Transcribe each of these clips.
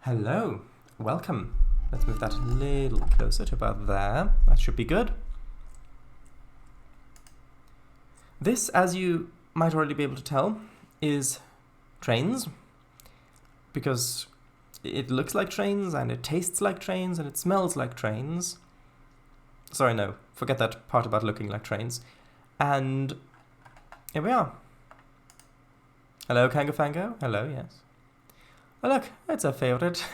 Hello, welcome. Let's move that a little closer to about there. That should be good. This, as you might already be able to tell, is Trainz, because it looks like trains, and it tastes like trains, and it smells like trains. Sorry, no, forget that part about looking like trains. And here we are. Hello, Kangafango. Hello, yes. Oh look, it's our favourite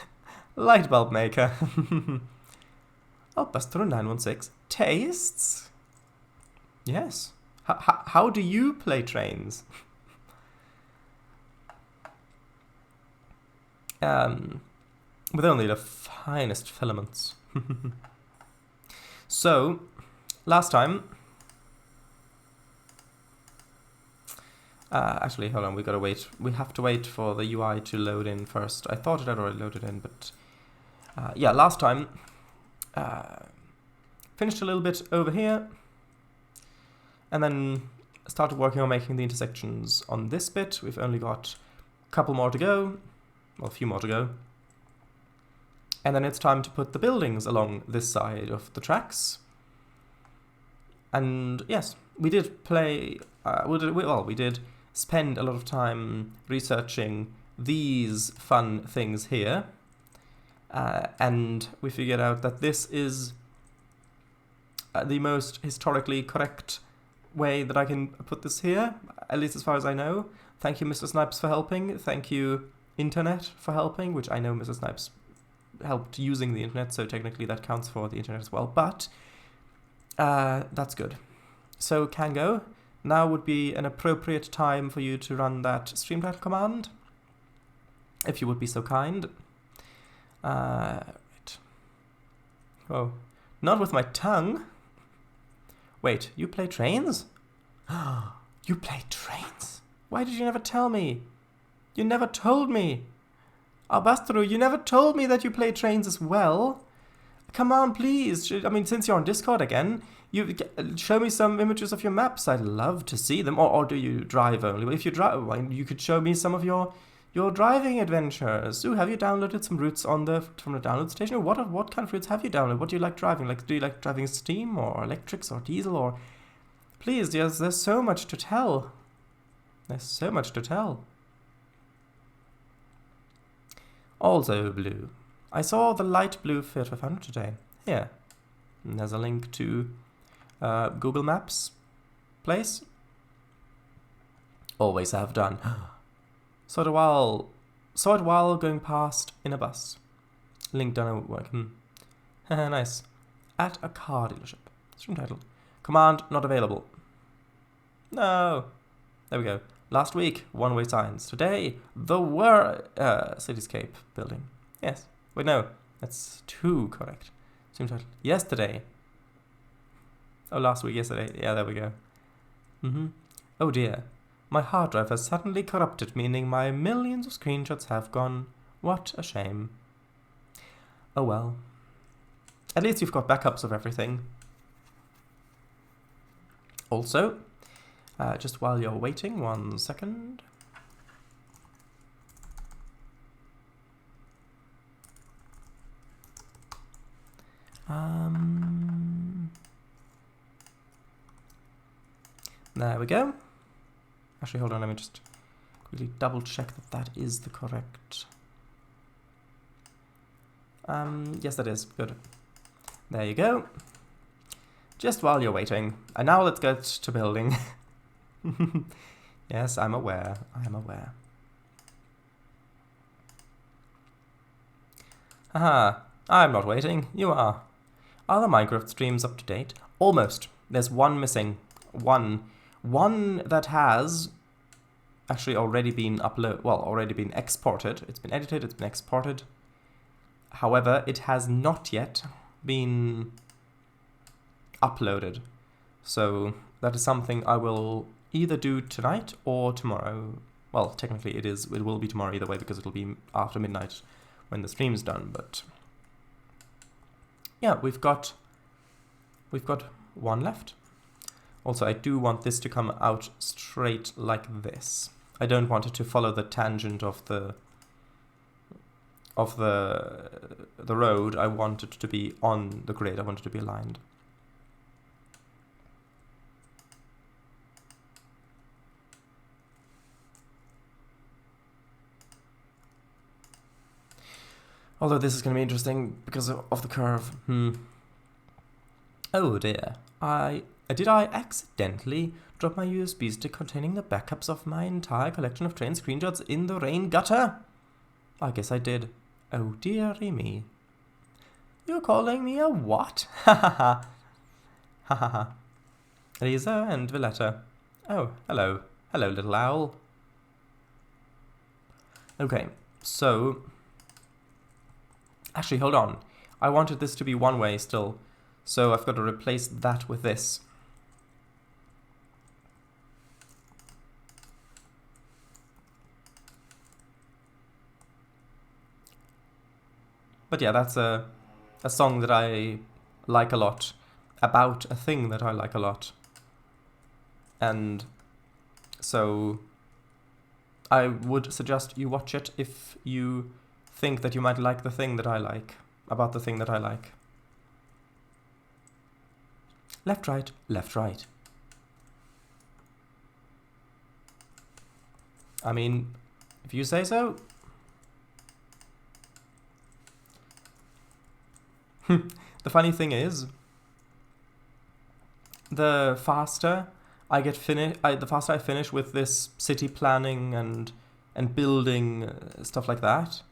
light bulb maker. Oh, Buster 916 tastes. Yes. How do you play trains? With only the finest filaments. So, last time... actually, hold on, we gotta wait. We have to wait for the UI to load in first. I thought it had already loaded in, but... yeah, last time... finished a little bit over here. And then started working on making the intersections on this bit. We've only got a couple more to go. Well, a few more to go. And then it's time to put the buildings along this side of the tracks. And yes, we did play... we did spend a lot of time researching these fun things here. And we figured out that this is the most historically correct way that I can put this here, at least as far as I know. Thank you, Mr. Snipes, for helping. Thank you, Internet, for helping, which I know Mr. Snipes helped using the internet, so technically that counts for the internet as well, but that's good. So, Kango, now would be an appropriate time for you to run that stream title command, if you would be so kind. Right. Oh, not with my tongue. Wait, you play Trainz? You play Trainz? Why did you never tell me? You never told me. Albastro, you never told me that you play Trainz as well. Come on, please. I mean, since you're on Discord again, you show me some images of your maps. I'd love to see them. Or do you drive only? Well, if you drive, well, you could show me some of your driving adventures. Ooh, have you downloaded some routes from the download station? What kind of routes have you downloaded? What do you like driving? Do you like driving steam or electrics or diesel or... Please, there's so much to tell. There's so much to tell. Also blue. I saw the light blue Fiat 500 today. Here. And there's a link to Google Maps place. Always have done. Saw it while going past in a bus. Link done at work. Nice. At a car dealership. Stream title. Command not available. No. There we go. Last week, one-way signs. Today, the cityscape building. Yes. Wait, no. That's too correct. Stream title. Yesterday. Oh, last week, yesterday. Yeah, there we go. Oh dear. My hard drive has suddenly corrupted, meaning my millions of screenshots have gone. What a shame. Oh well. At least you've got backups of everything. Also, just while you're waiting, 1 second. There we go. Actually, hold on, let me just quickly double check that that is the correct... yes, that is. Good. There you go. Just while you're waiting. And now let's get to building. Yes, I'm aware. I am aware. Haha, I'm not waiting. You are. Are the Minecraft streams up to date? Almost. There's one missing. One that has actually already been already been exported. It's been edited, it's been exported. However, it has not yet been uploaded. So that is something I will either do tonight or tomorrow. Well, technically it will be tomorrow either way because it'll be after midnight when the stream's done, but yeah, we've got one left. Also, I do want this to come out straight like this. I don't want it to follow the tangent of the of the road, I want it to be on the grid. I want it to be aligned. Although this is going to be interesting because of the curve. Oh dear. Did I accidentally drop my USB stick containing the backups of my entire collection of train screenshots in the rain gutter? I guess I did. Oh dearie me. You're calling me a what? Ha ha ha. Ha ha ha. Lisa and Valletta. Oh, hello. Hello, little owl. Okay, so... Actually, hold on. I wanted this to be one way still, so I've got to replace that with this. But yeah, that's a song that I like a lot, about a thing that I like a lot. And so I would suggest you watch it if you think that you might like the thing that I like, about the thing that I like. Left, right, left, right. I mean, if you say so. The funny thing is, the faster I get the faster I finish with this city planning and building stuff like that,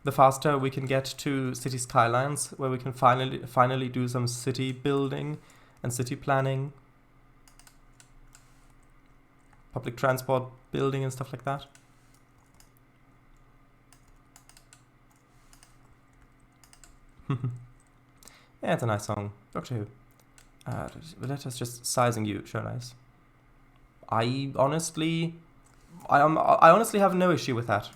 the faster we can get to city skylines, where we can finally do some city building and city planning, public transport building and stuff like that. Yeah, it's a nice song. Doctor Who. Valletta's just sizing you, sure nice. I honestly have no issue with that.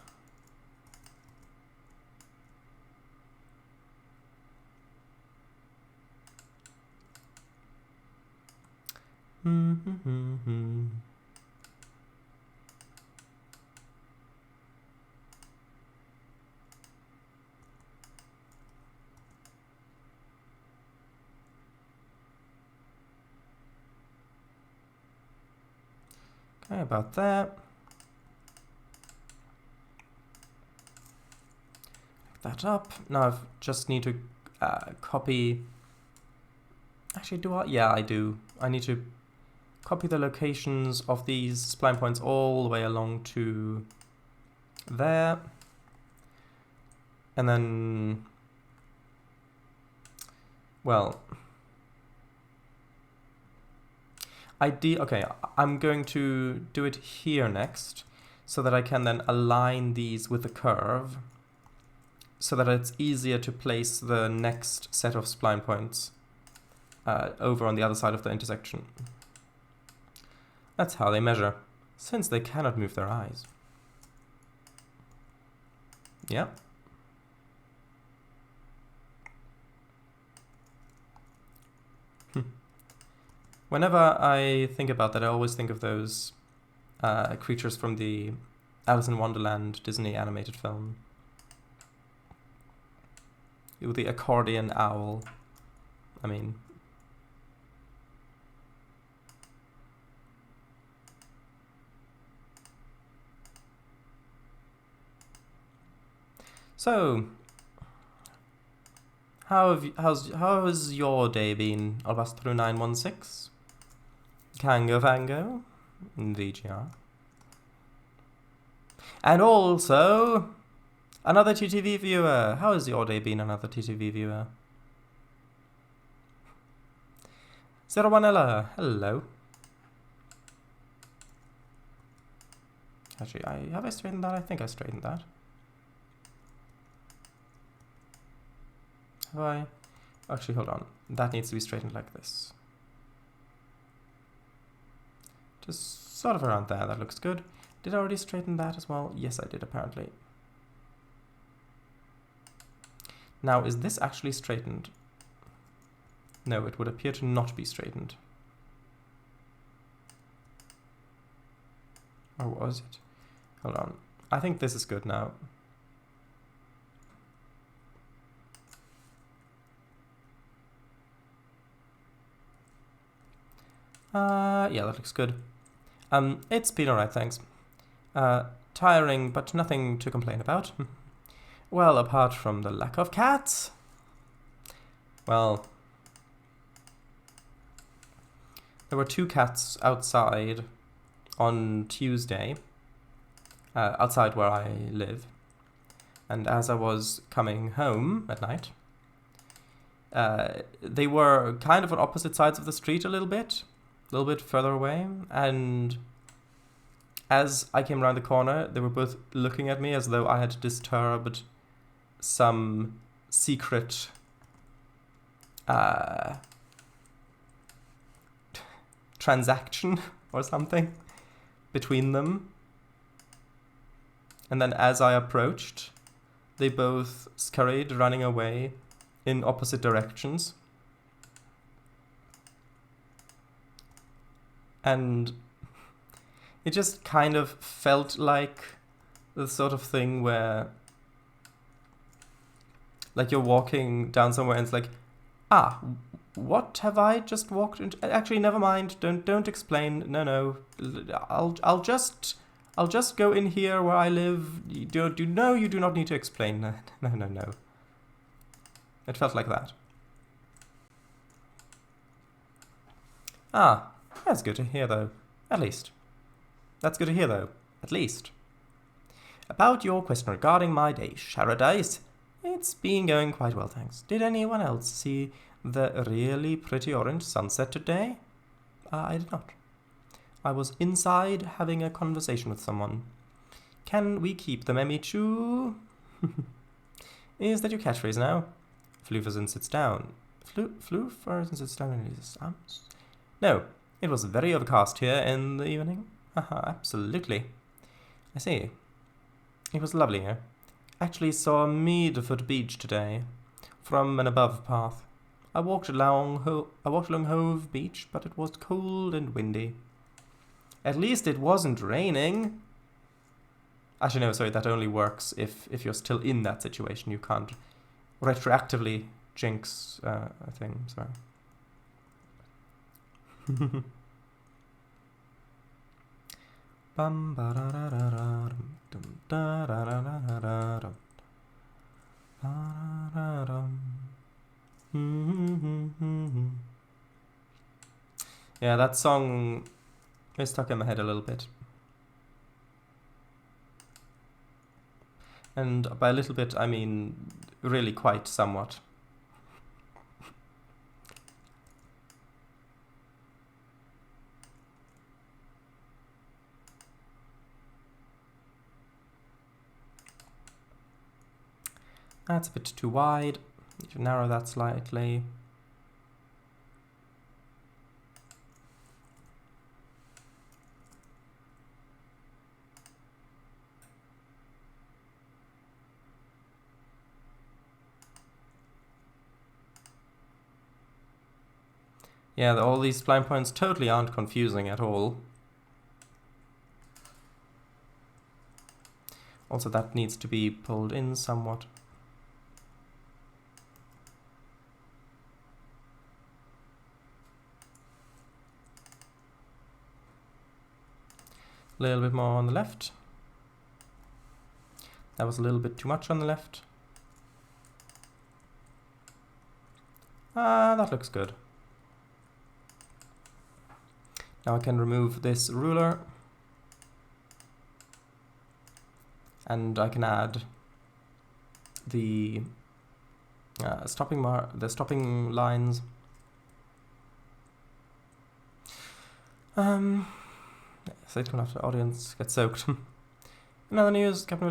Okay, about that. Pick that up. Now I just need to copy. Actually, do I? Yeah, I do. I need to copy the locations of these spline points all the way along to there. And then, well, okay, I'm going to do it here next, so that I can then align these with the curve, so that it's easier to place the next set of spline points over on the other side of the intersection. That's how they measure, since they cannot move their eyes. Yeah. Whenever I think about that, I always think of those creatures from the Alice in Wonderland Disney animated film. With the accordion owl. I mean... So, how's your day been, Albastro 916? Kango Vango, VGR. And also, another TTV viewer. How has your day been, another TTV viewer? Zerowanella, hello. Actually, have I straightened that? I think I straightened that. Have I? Actually, hold on. That needs to be straightened like this. Just sort of around there, that looks good. Did I already straighten that as well? Yes, I did, apparently. Now, is this actually straightened? No, it would appear to not be straightened. Or was it? Hold on. I think this is good now. Yeah, that looks good. It's been alright, thanks. Tiring, but nothing to complain about. Well, apart from the lack of cats. Well, there were 2 cats outside on Tuesday, outside where I live. And as I was coming home at night, they were kind of on opposite sides of the street a little bit further away, and as I came around the corner, they were both looking at me as though I had disturbed some secret transaction or something between them. And then as I approached, they both scurried, running away in opposite directions. And it just kind of felt like the sort of thing where, like, you're walking down somewhere and it's like, what have I just walked into? Actually, never mind. Don't explain. No. I'll just go in here where I live. You do not need to explain. No. It felt like that. That's good to hear, though. At least. That's good to hear, though. At least. About your question regarding my day, Paradise, it's been going quite well, thanks. Did anyone else see the really pretty orange sunset today? I did not. I was inside having a conversation with someone. Can we keep the Memichu? Is that your catchphrase now? Flooferson sits down. Flooferson sits down and his arms? No, it was very overcast here in the evening. Absolutely. I see. It was lovely here. Actually saw Meadfoot Beach today, from an above path. I walked along Hove Beach, but it was cold and windy. At least it wasn't raining. Actually, no, sorry, that only works if you're still in that situation. You can't retroactively jinx a thing, sorry. Yeah, that song is stuck in my head a little bit. And by a little bit, I mean really quite somewhat. That's a bit too wide. Need to narrow that slightly. Yeah, all these spline points totally aren't confusing at all. Also, that needs to be pulled in somewhat. A little bit more on the left. That was a little bit too much on the left. That looks good. Now I can remove this ruler. And I can add the stopping lines. So it's going after audience gets soaked. In other news, Captain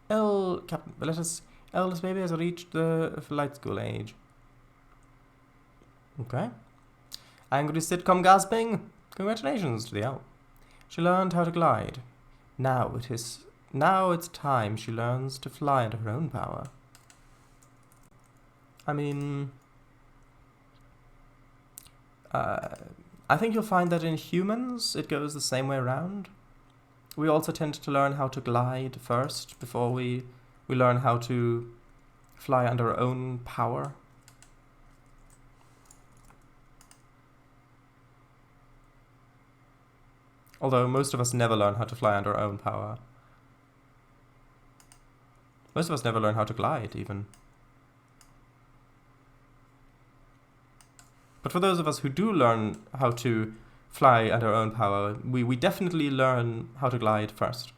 Valetta's eldest baby has reached the flight school age. Okay. Angry sitcom gasping. Congratulations to the owl. She learned how to glide. Now it's time she learns to fly under her own power. I mean, I think you'll find that in humans it goes the same way around. We also tend to learn how to glide first before we learn how to fly under our own power. Although most of us never learn how to fly under our own power. Most of us never learn how to glide, even. But for those of us who do learn how to fly under our own power, we definitely learn how to glide first.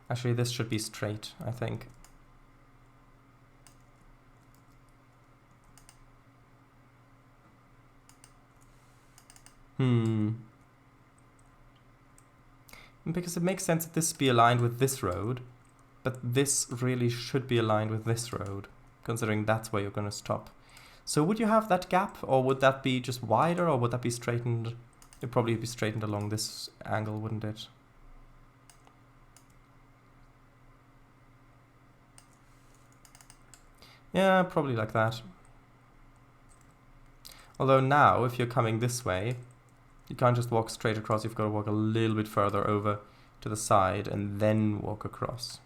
Actually, this should be straight, I think. Because it makes sense that this be aligned with this road, but this really should be aligned with this road, considering that's where you're going to stop. So would you have that gap, or would that be just wider, or would that be straightened? It'd probably be straightened along this angle, wouldn't it? Yeah, probably like that. Although now, if you're coming this way, you can't just walk straight across, you've got to walk a little bit further over to the side and then walk across.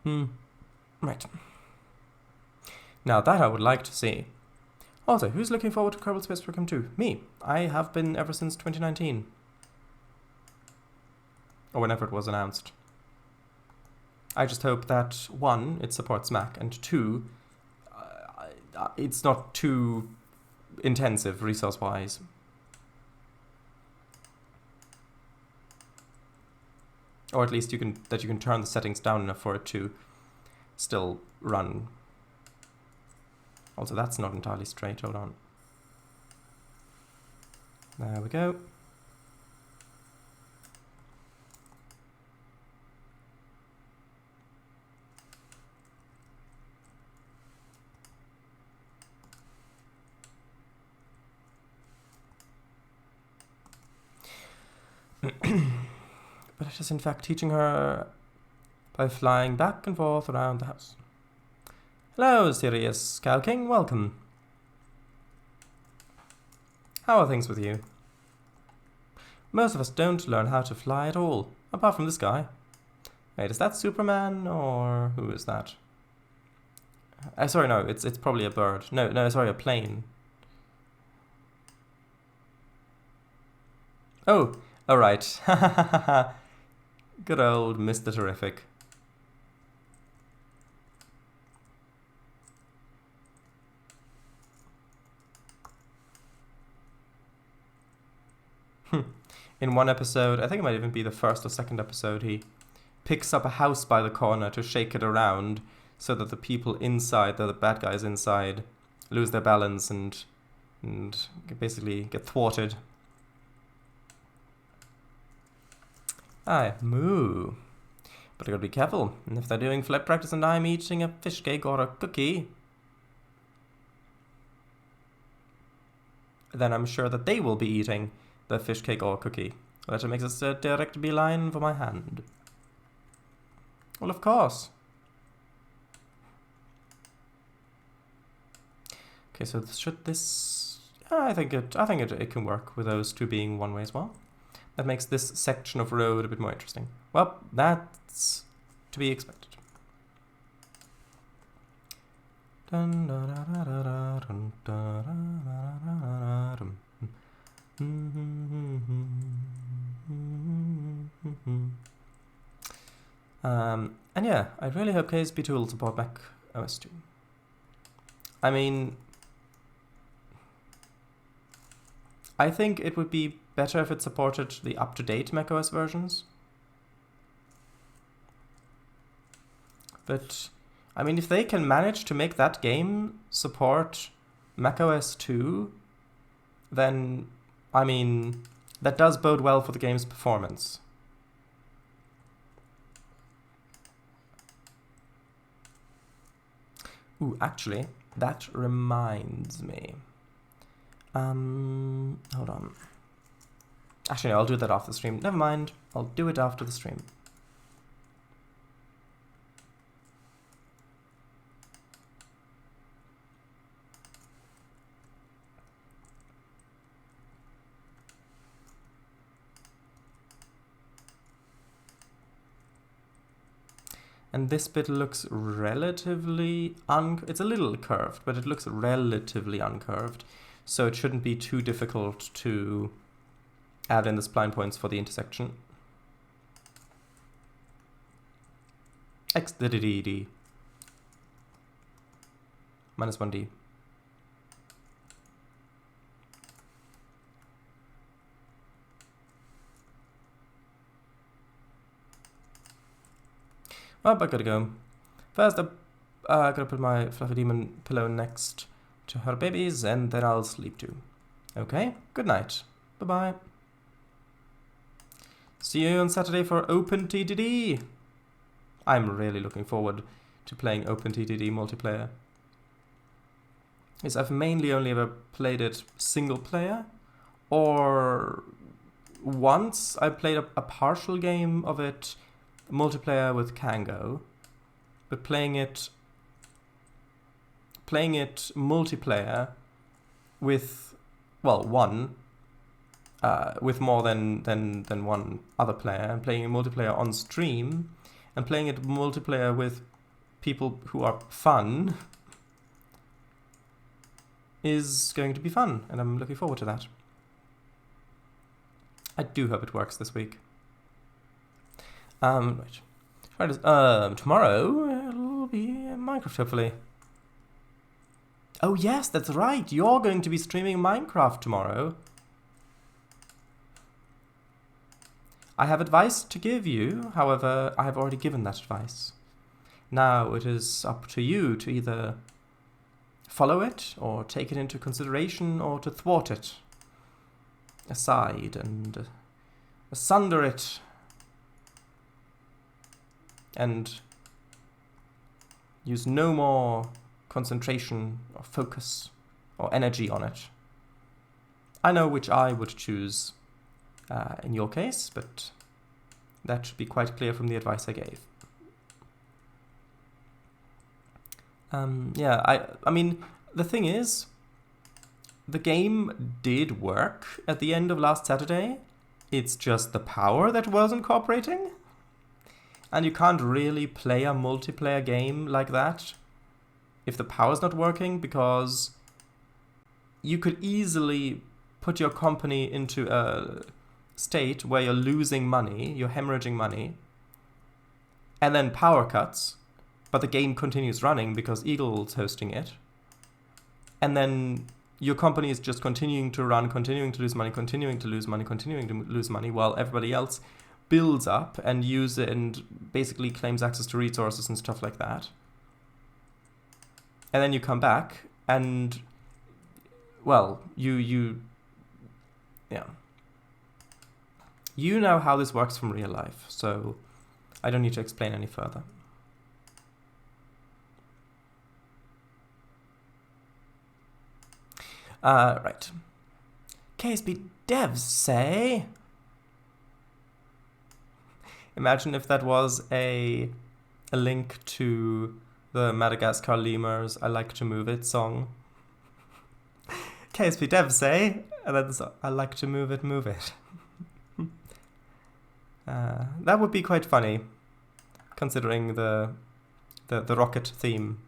Right. Now that I would like to see. Also, who's looking forward to Kerbal Space Program 2? Me. I have been ever since 2019. Or whenever it was announced. I just hope that, one, it supports Mac, and two, it's not too intensive resource-wise. Or at least you can turn the settings down enough for it to still run. Also, that's not entirely straight. Hold on. There we go. But it is in fact teaching her by flying back and forth around the house. Hello, Sirius Cow King, welcome. How are things with you? Most of us don't learn how to fly at all, apart from this guy. Wait, is that Superman, or who is that? Sorry, no, it's probably a bird. No, sorry, a plane. Oh, alright. Good old Mr. Terrific. In one episode, I think it might even be the first or second episode, he picks up a house by the corner to shake it around so that the people inside, the bad guys inside, lose their balance and basically get thwarted. Aye, moo. But I gotta be careful. And if they're doing flight practice and I'm eating a fish cake or a cookie, then I'm sure that they will be eating the fish cake or cookie. That makes us a direct beeline for my hand. Well, of course. Okay, so should this? I think it can work with those two being one way as well. That makes this section of road a bit more interesting. Well, that's to be expected. And yeah, I really hope KSP2 will support Mac OS 2. I mean, I think it would be better if it supported the up-to-date macOS versions. But, I mean, if they can manage to make that game support macOS 2, then, I mean, that does bode well for the game's performance. Ooh, actually, that reminds me. Hold on. Actually, no, I'll do that after the stream. Never mind. I'll do it after the stream. And this bit looks relatively it's a little curved, but it looks relatively uncurved. So it shouldn't be too difficult to add in the spline points for the intersection. X d minus 1d. Oh, but gotta go. First, I'm gonna put my fluffy demon pillow next to her babies, and then I'll sleep too. Okay, good night. Bye-bye. See you on Saturday for OpenTTD. I'm really looking forward to playing OpenTTD multiplayer. Yes, I've mainly only ever played it single player, or once I played a partial game of it multiplayer with Kango, but playing it multiplayer with, well, with more than one other player, and playing it multiplayer on stream, and playing it multiplayer with people who are fun is going to be fun, and I'm looking forward to that. I do hope it works this week. Right. Tomorrow it'll be Minecraft, hopefully. Oh yes, that's right. You're going to be streaming Minecraft tomorrow. I have advice to give you, however, I have already given that advice. Now it is up to you to either follow it, or take it into consideration, or to thwart it aside and asunder it, and use no more concentration or focus or energy on it. I know which I would choose in your case, but that should be quite clear from the advice I gave. Yeah, I mean, the thing is, the game did work at the end of last Saturday. It's just the power that wasn't cooperating. And you can't really play a multiplayer game like that if the power's not working, because you could easily put your company into a state where you're losing money, you're hemorrhaging money, and then power cuts, but the game continues running because Eagle's hosting it. And then your company is just continuing to run, continuing to lose money, continuing to lose money, continuing to lose money, while everybody else builds up and uses it and basically claims access to resources and stuff like that. And then you come back and, well, you know how this works from real life, so I don't need to explain any further. Right. KSP devs say... Imagine if that was a link to the Madagascar Lemurs I Like to Move It song. KSP devs say, and that's I like to move it, move it. That would be quite funny, considering the rocket theme.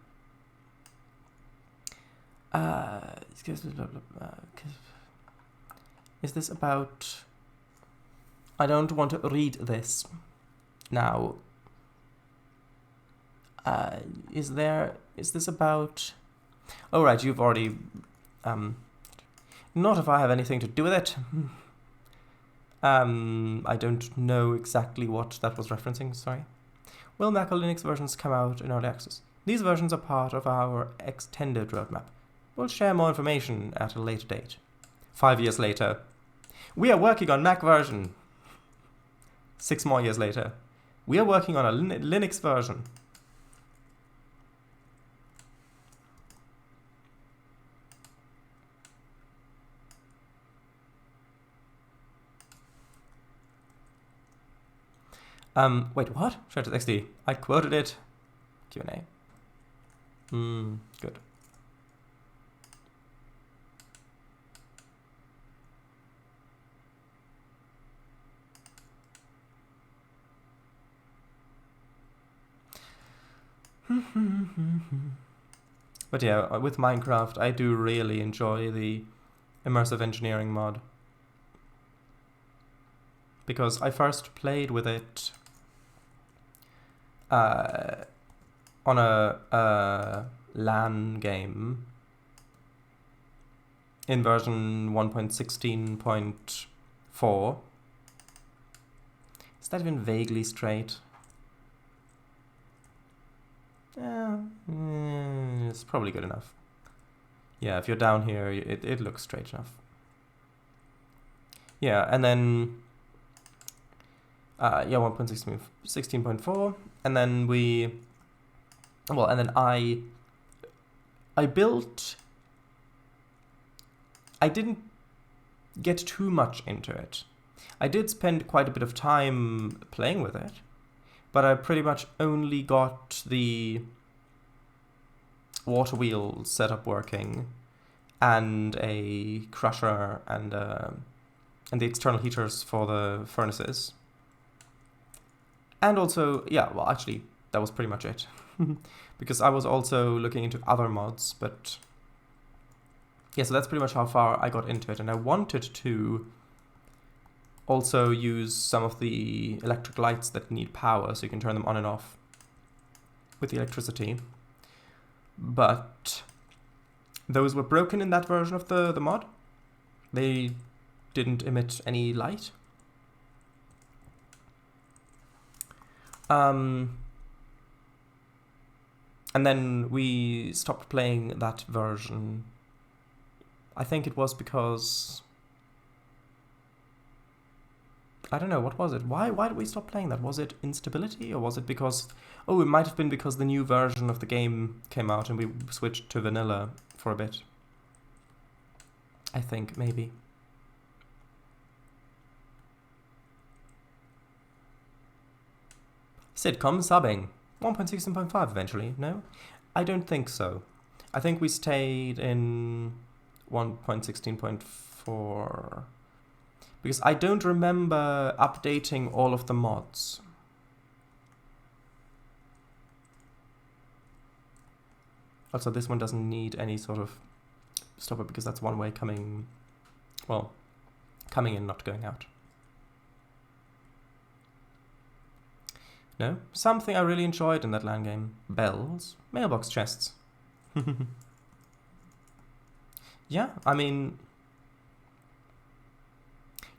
Is this about... I don't want to read this now. Is this about... Oh right, you've already... Not if I have anything to do with it. I don't know exactly what that was referencing, sorry. Will Mac or Linux versions come out in early access? These versions are part of our extended roadmap. We'll share more information at a later date. 5 years later. We are working on Mac version. 6 more years later. We are working on a Linux version. Wait, what? Trainz XD. I quoted it. Q&A. Good. But yeah, with Minecraft, I do really enjoy the immersive engineering mod. Because I first played with it on a LAN game in version 1.16.4. Is that even vaguely straight? Yeah, it's probably good enough. Yeah, if you're down here, it looks straight enough. Yeah, and then yeah, 1.16.4, and then I built. I didn't get too much into it. I did spend quite a bit of time playing with it, but I pretty much only got the water wheel setup working, and a crusher, and the external heaters for the furnaces. And also, yeah, well, actually, that was pretty much it. Because I was also looking into other mods, but yeah, so that's pretty much how far I got into it. And I wanted to also use some of the electric lights that need power, so you can turn them on and off with the electricity. But those were broken in that version of the mod. They didn't emit any light. And then we stopped playing that version. I think it was because... I don't know, what was it? Why did we stop playing that? Was it instability, or was it because... Oh, it might have been because the new version of the game came out and we switched to vanilla for a bit. I think, maybe. Sitcom subbing. 1.16.5 eventually, no? I don't think so. I think we stayed in 1.16.4... because I don't remember updating all of the mods. Also, this one doesn't need any sort of stopper because that's one way coming... well, coming in, not going out. No? Something I really enjoyed in that LAN game. Bells. Mailbox chests. Yeah, I mean...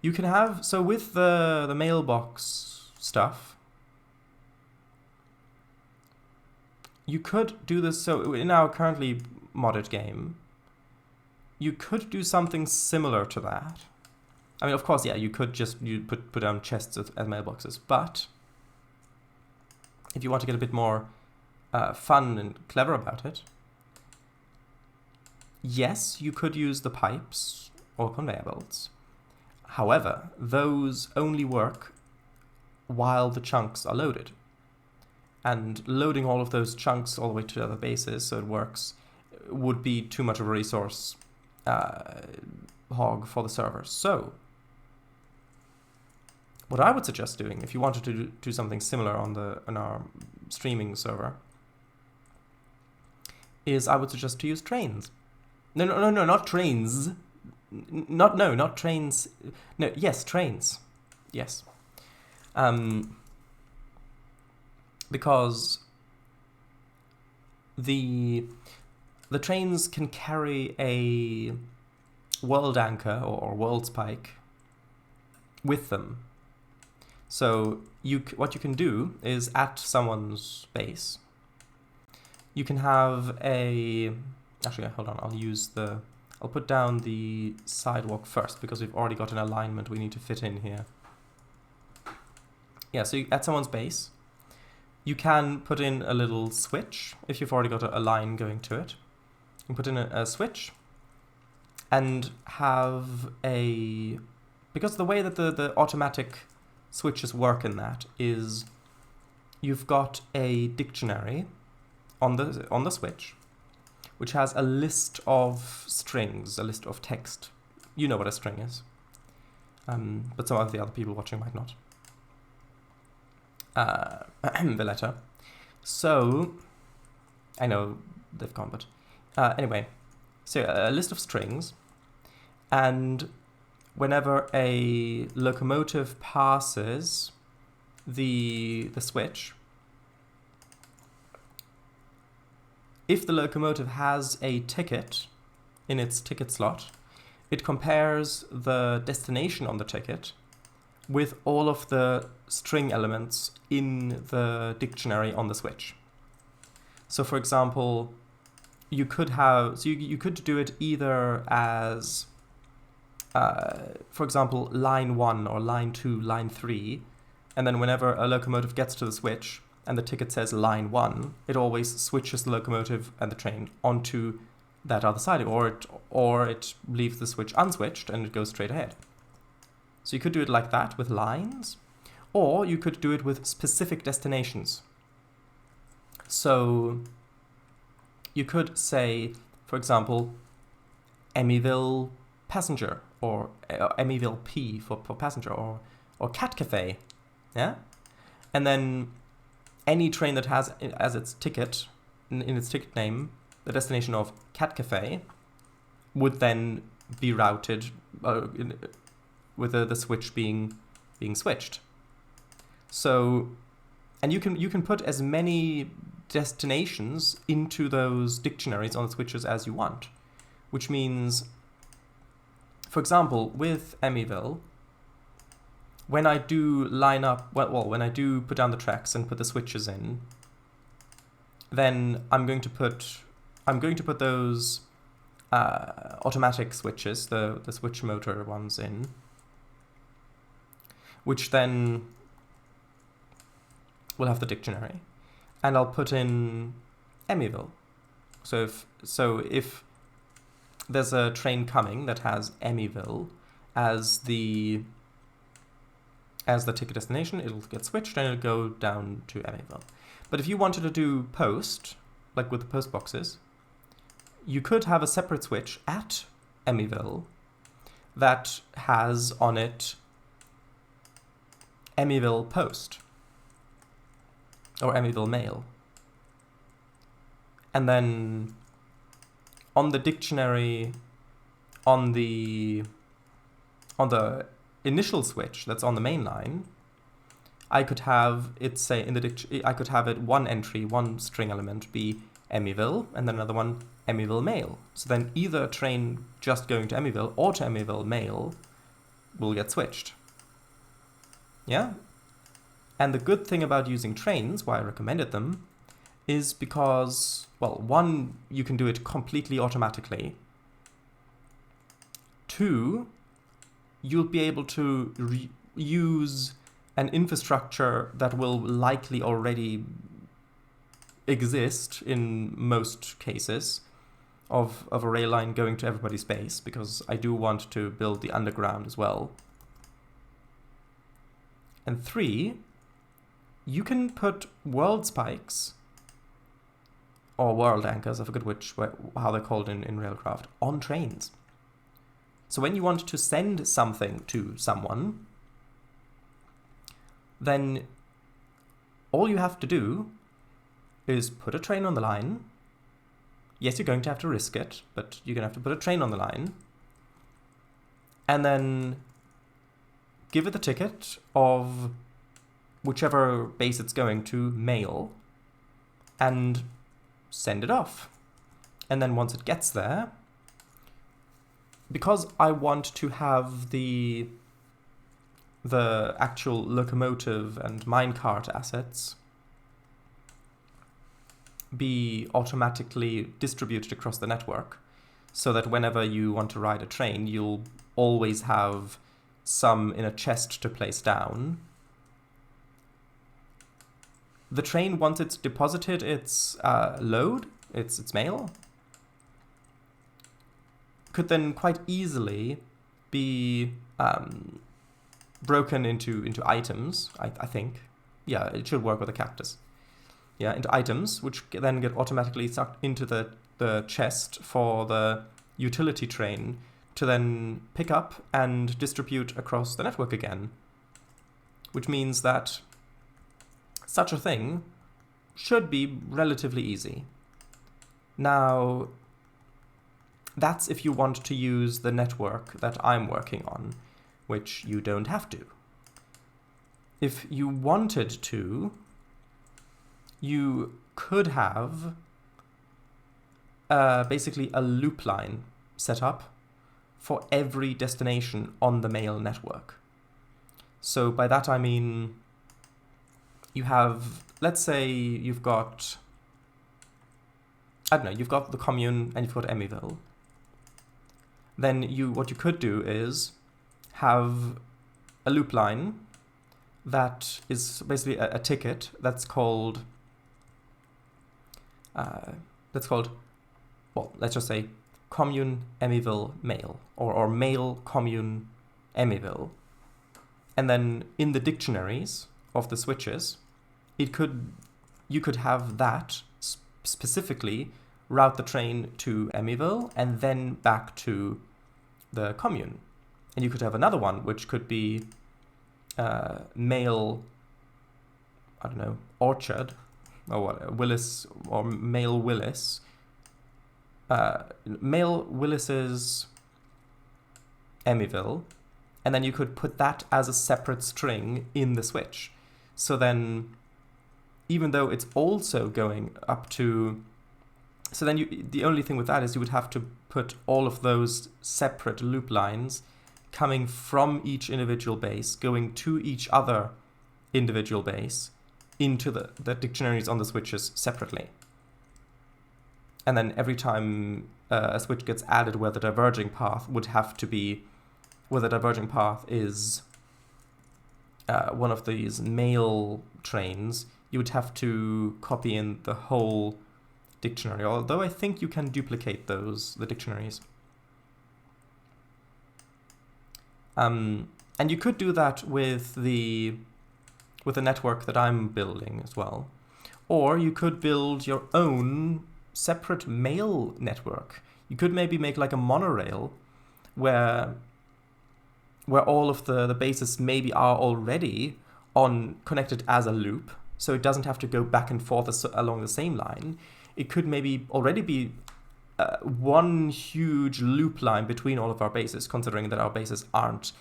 you can have... so with the mailbox stuff, you could do this... so in our currently modded game, you could do something similar to that. I mean, of course, yeah, you could just put down chests as mailboxes, but... if you want to get a bit more fun and clever about it, yes, you could use the pipes or conveyor belts. However, those only work while the chunks are loaded. And loading all of those chunks all the way to the other bases so it works would be too much of a resource hog for the server. So, what I would suggest doing, if you wanted to do something similar on our streaming server, is I would suggest to use Trainz. No, not Trainz. Not Trainz. No, yes, Trainz. Yes. Because the Trainz can carry a world anchor or world spike with them. So what you can do is at someone's base, you can have a... actually, hold on, I'll put down the sidewalk first because we've already got an alignment we need to fit in here. Yeah, so at someone's base, you can put in a little switch if you've already got a line going to it. You can put in a switch and have a... because the way that the automatic switches work in that is you've got a dictionary on the switch which has a list of strings, a list of text. You know what a string is, but some of the other people watching might not. The letter. So I know they've gone, but anyway. So a list of strings, and whenever a locomotive passes the switch, if the locomotive has a ticket in its ticket slot, it compares the destination on the ticket with all of the string elements in the dictionary on the switch. So for example, you could do it either as, for example, line 1 or line 2, line 3, and then whenever a locomotive gets to the switch and the ticket says line 1, it always switches the locomotive and the train onto that other side, or it leaves the switch unswitched and it goes straight ahead. So you could do it like that with lines, or you could do it with specific destinations. So you could say, for example, Emmyville passenger, or Emmyville P for passenger, or Cat Cafe, yeah? And then any train that has as its ticket, in its ticket name, the destination of Cat Cafe, would then be routed with the switch being switched. So, and you can put as many destinations into those dictionaries on the switches as you want, which means, for example, with Emmyville, when I do line up, when I do put down the tracks and put the switches in, then I'm going to put those automatic switches, the switch motor ones in, which then will have the dictionary, and I'll put in Emmyville. So if there's a train coming that has Emmyville as the ticket destination, it'll get switched and it'll go down to Emmyville. But if you wanted to do post, like with the post boxes, you could have a separate switch at Emmyville that has on it Emmyville Post or Emmyville Mail. And then on the dictionary, on the initial switch that's on the main line, I could have it say in the I could have it one entry, one string element be Emmyville, and then another one Emmyville Mail. So then either train just going to Emmyville or to Emmyville Mail will get switched. Yeah? And the good thing about using Trainz, why I recommended them, is because, well, one, you can do it completely automatically. Two, you'll be able to use an infrastructure that will likely already exist in most cases of a rail line going to everybody's base, because I do want to build the underground as well. And three, you can put world spikes or world anchors, I forget how they're called in Railcraft, on trains. So when you want to send something to someone, then all you have to do is put a train on the line. Yes, you're going to have to risk it, but you're going to have to put a train on the line. And then give it the ticket of whichever base it's going to, mail, and send it off. And then once it gets there, because I want to have the actual locomotive and minecart assets be automatically distributed across the network, so that whenever you want to ride a train, you'll always have some in a chest to place down. The train, once it's deposited its load, its mail, could then quite easily be broken into items, I think. Yeah, it should work with a cactus. Yeah, into items, which then get automatically sucked into the chest for the utility train to then pick up and distribute across the network again. Which means that such a thing should be relatively easy. Now, that's if you want to use the network that I'm working on, which you don't have to. If you wanted to, you could have basically a loop line set up for every destination on the mail network. So by that I mean you have, let's say you've got, I don't know, you've got the commune and you've got Emmyville. Then what you could do is have a loop line that is basically a ticket that's called, well, let's just say commune Emmyville mail, or mail commune Emmyville. And then in the dictionaries of the switches, you could have that specifically route the train to Emmyville and then back to the commune. And you could have another one which could be mail, I don't know, Orchard, or what, Willis, or mail Willis. Mail Willis's Emmyville, and then you could put that as a separate string in the switch. So then, even though it's also going up to, so then the only thing with that is you would have to put all of those separate loop lines coming from each individual base, going to each other individual base, into the dictionaries on the switches separately. And then every time a switch gets added where the diverging path would have to be, where the diverging path is one of these mail trains, you would have to copy in the whole dictionary, although I think you can duplicate the dictionaries. And you could do that with the network that I'm building as well. Or you could build your own separate mail network. You could maybe make like a monorail where all of the bases maybe are already connected as a loop, so it doesn't have to go back and forth along the same line. It could maybe already be one huge loop line between all of our bases, considering that our bases aren't.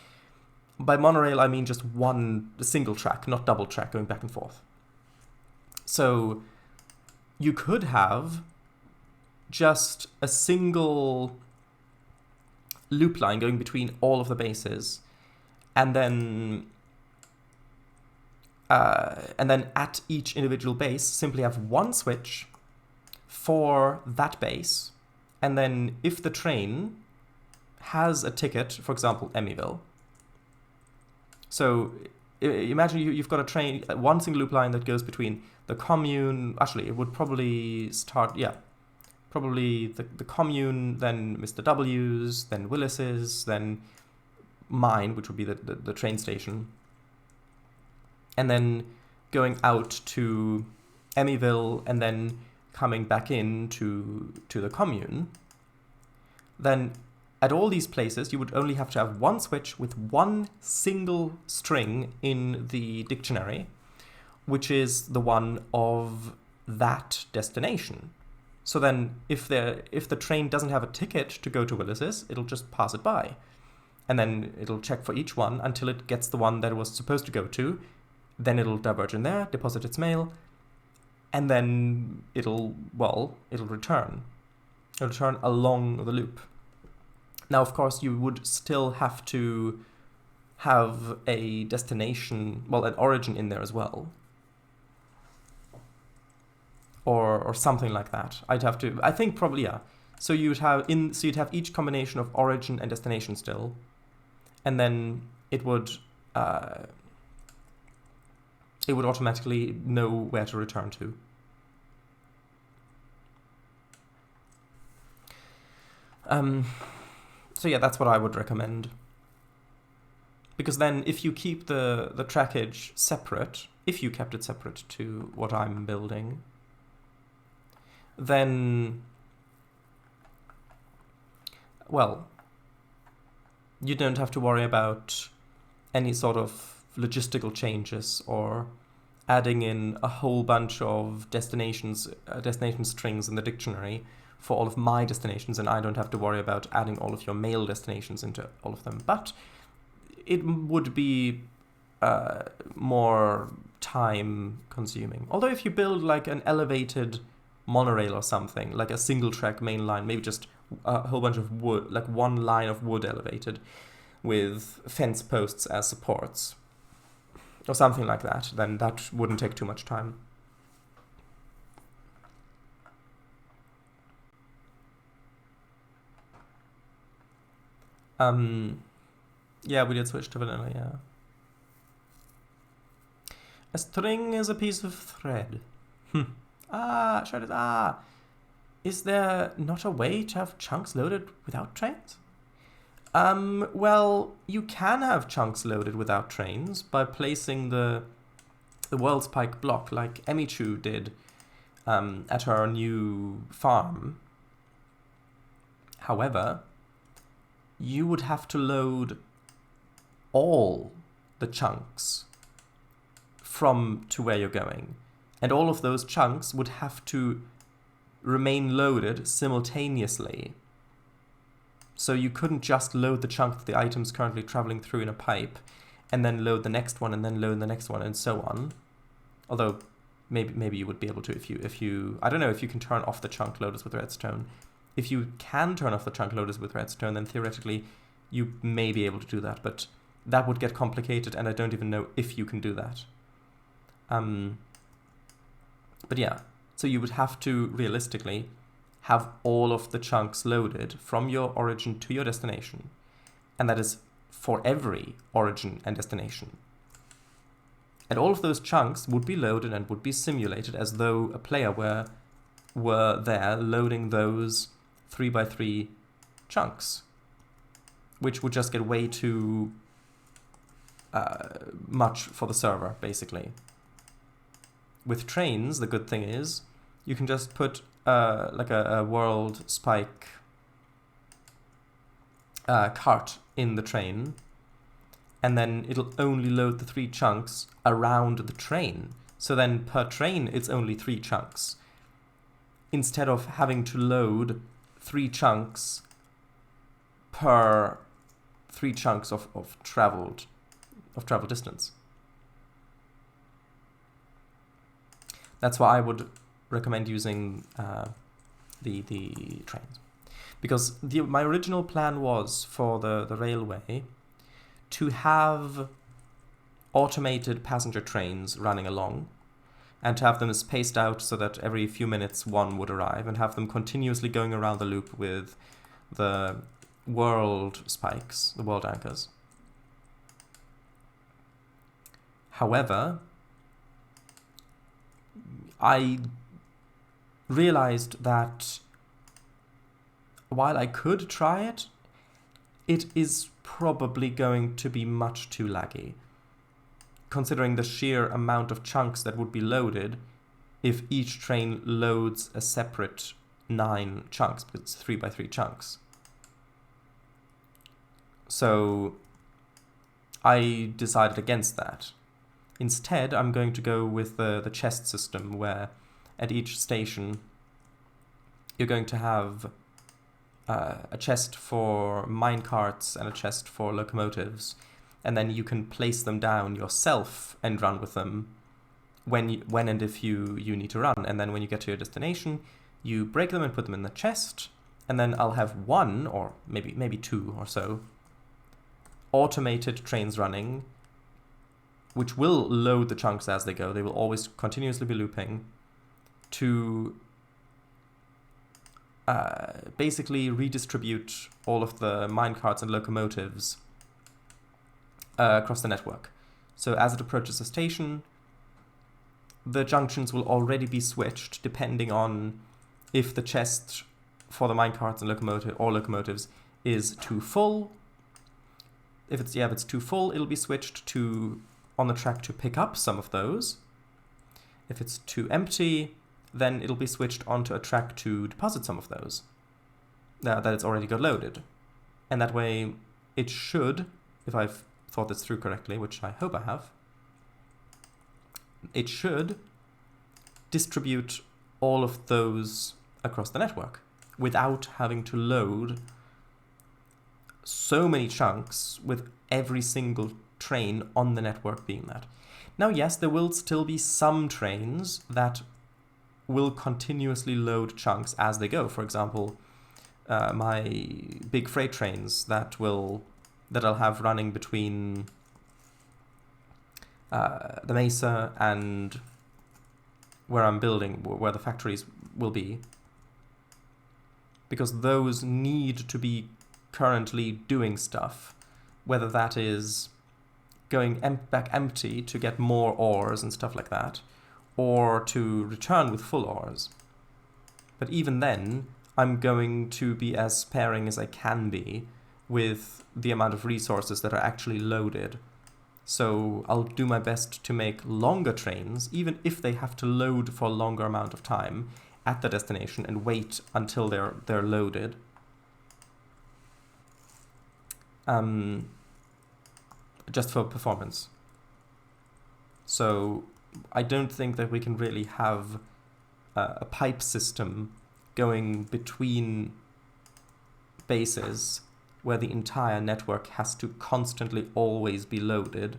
By monorail, I mean just one single track, not double track, going back and forth. So you could have just a single loop line going between all of the bases, and then at each individual base simply have one switch for that base, and then if the train has a ticket, for example, Emmyville. So imagine you've got a train, one single loop line that goes between the commune. Actually, it would probably start, probably the commune, then Mr. W's, then Willis's, then mine, which would be the train station, and then going out to Emmyville, and then coming back in to the commune. Then at all these places, you would only have to have one switch with one single string in the dictionary, which is the one of that destination. So then if the train doesn't have a ticket to go to Willis's, it'll just pass it by. And then it'll check for each one until it gets the one that it was supposed to go to. Then it'll diverge in there, deposit its mail, and then it'll return. It'll return along the loop. Now, of course, you would still have to have a destination, an origin in there as well. Or something like that. I think probably, yeah. So you'd have each combination of origin and destination still, and then it would automatically know where to return to. So yeah, that's what I would recommend. Because then if you keep the trackage separate, if you kept it separate to what I'm building, then, you don't have to worry about any sort of logistical changes or adding in a whole bunch of destination strings in the dictionary for all of my destinations, and I don't have to worry about adding all of your mail destinations into all of them. But it would be more time consuming. Although if you build like an elevated monorail or something, like a single track main line, maybe just a whole bunch of wood, like one line of wood elevated with fence posts as supports or something like that, then that wouldn't take too much time. Yeah, we did switch to vanilla, yeah. A string is a piece of thread. Is there not a way to have chunks loaded without trains? Well, you can have chunks loaded without trains by placing the world spike block like Emichu did at our new farm. However, you would have to load all the chunks from to where you're going. And all of those chunks would have to remain loaded simultaneously. So you couldn't just load the chunk that the item's currently traveling through in a pipe and then load the next one and then load the next one and so on. Although maybe you would be able to if you I don't know if you can turn off the chunk loaders with redstone. If you can turn off the chunk loaders with redstone, then theoretically you may be able to do that, but that would get complicated and I don't even know if you can do that. But yeah, so you would have to realistically have all of the chunks loaded from your origin to your destination. And that is for every origin and destination. And all of those chunks would be loaded and would be simulated as though a player were there loading those 3x3 chunks, which would just get way too much for the server, basically. With Trainz, the good thing is you can just put like a world spike cart in the train, and then it'll only load the 3 chunks around the train. So then per train, it's only 3 chunks, instead of having to load 3 chunks per 3 chunks of travel distance. That's why I would recommend using the trains, because my original plan was for the railway to have automated passenger trains running along and to have them spaced out so that every few minutes one would arrive, and have them continuously going around the loop with the world spikes, the world anchors. However, I realized that while I could try it, it is probably going to be much too laggy, considering the sheer amount of chunks that would be loaded if each train loads a separate 9 chunks, because it's 3x3 chunks. So I decided against that. Instead, I'm going to go with the chest system, where at each station you're going to have a chest for minecarts and a chest for locomotives, and then you can place them down yourself and run with them when and if you need to run. And then when you get to your destination, you break them and put them in the chest, and then I'll have 1 or maybe 2 or so automated trains running, which will load the chunks as they go. They will always continuously be looping to basically redistribute all of the minecarts and locomotives across the network. So as it approaches a station, the junctions will already be switched depending on if the chest for the minecarts and locomotives is too full. If it's too full, it'll be switched to on the track to pick up some of those. If it's too empty, then it'll be switched onto a track to deposit some of those that it's already got loaded. And that way it should, if I've thought this through correctly, which I hope I have, it should distribute all of those across the network. without having to load so many chunks with every single train on the network being that. Now, yes, there will still be some trains that will continuously load chunks as they go. For example, my big freight trains that I'll have running between the Mesa and where I'm building, where the factories will be, because those need to be currently doing stuff, whether that is going back empty to get more ores and stuff like that, or to return with full ores. But even then, I'm going to be as sparing as I can be with the amount of resources that are actually loaded. So I'll do my best to make longer trains, even if they have to load for a longer amount of time at the destination and wait until they're loaded. Just for performance. So I don't think that we can really have a pipe system going between bases where the entire network has to constantly always be loaded,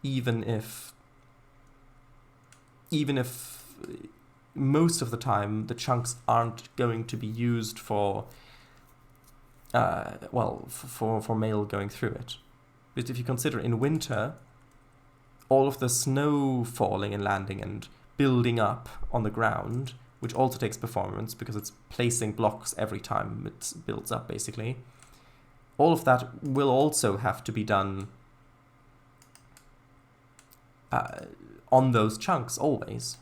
even if most of the time the chunks aren't going to be used for for mail going through it. But if you consider in winter, all of the snow falling and landing and building up on the ground, which also takes performance because it's placing blocks every time it builds up, basically. All of that will also have to be done on those chunks, always.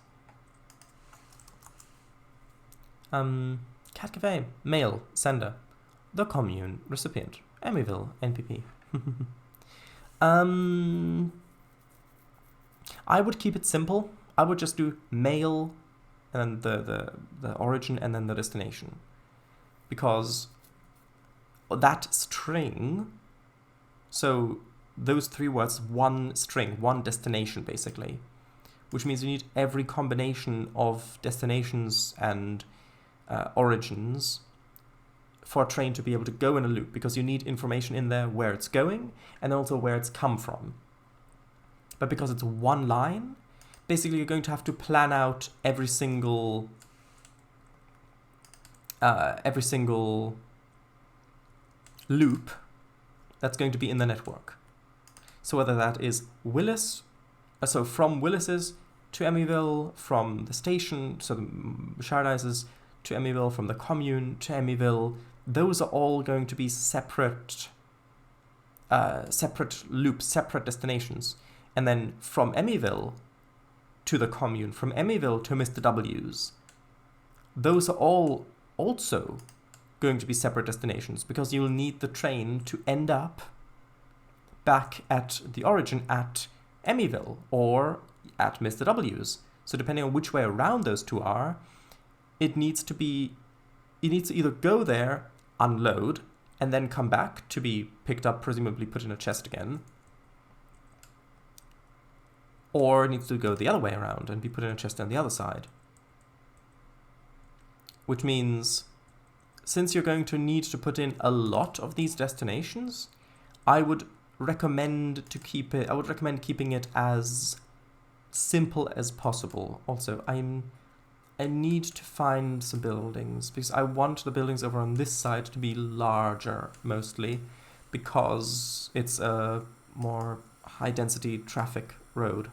Cat Cafe, mail, sender. The commune, recipient. Emmyville, NPP. I would keep it simple. I would just do mail and the origin and then the destination. Because that string, so those three words, one string, one destination basically, which means you need every combination of destinations and origins for a train to be able to go in a loop, because you need information in there where it's going and also where it's come from. But because it's one line, basically you're going to have to plan out every single loop that's going to be in the network. So whether that is Willis, so from Willis's to Emmyville, from the station, so the Shardises to Emmyville, from the commune to Emmyville, those are all going to be separate loops, separate destinations. And then from Emmyville to the commune, from Emmyville to Mr. W's, those are all also going to be separate destinations, because you'll need the train to end up back at the origin at Emmyville or at Mr. W's. So depending on which way around those two are, it needs to either go there, unload, and then come back to be picked up, presumably put in a chest again, or it needs to go the other way around and be put in a chest on the other side. Which means, since you're going to need to put in a lot of these destinations, I would recommend keeping it as simple as possible. Also, I need to find some buildings, because I want the buildings over on this side to be larger, mostly, because it's a more high-density traffic road.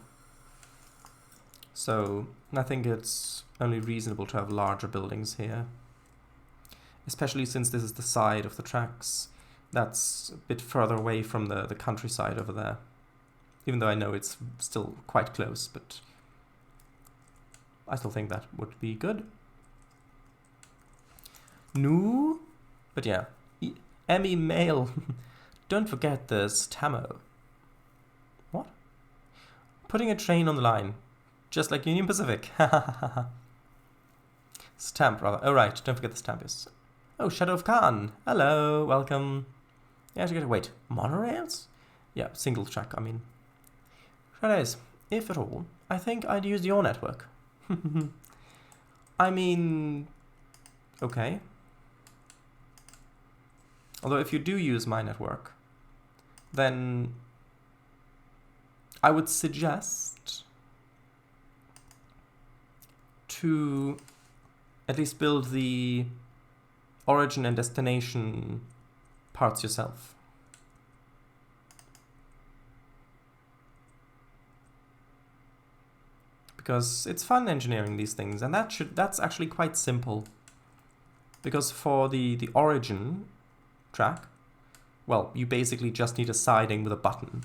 So I think it's only reasonable to have larger buildings here, especially since this is the side of the tracks that's a bit further away from the countryside over there. Even though I know it's still quite close, but I still think that would be good. No, but yeah, Emmy Mail. Don't forget the Stamo. What? Putting a train on the line, just like Union Pacific. Stamp, rather. Oh, right, don't forget the stamp is. Oh, Shadow of Khan. Hello, welcome. Yeah, I should get. Wait, monorails? Yeah, single track, I mean. Shadows, if at all, I think I'd use your network. I mean, okay, Although if you do use my network, then I would suggest to at least build the origin and destination parts yourself. Because it's fun engineering these things, and that's actually quite simple. Because for the origin track, well, you basically just need a siding with a button.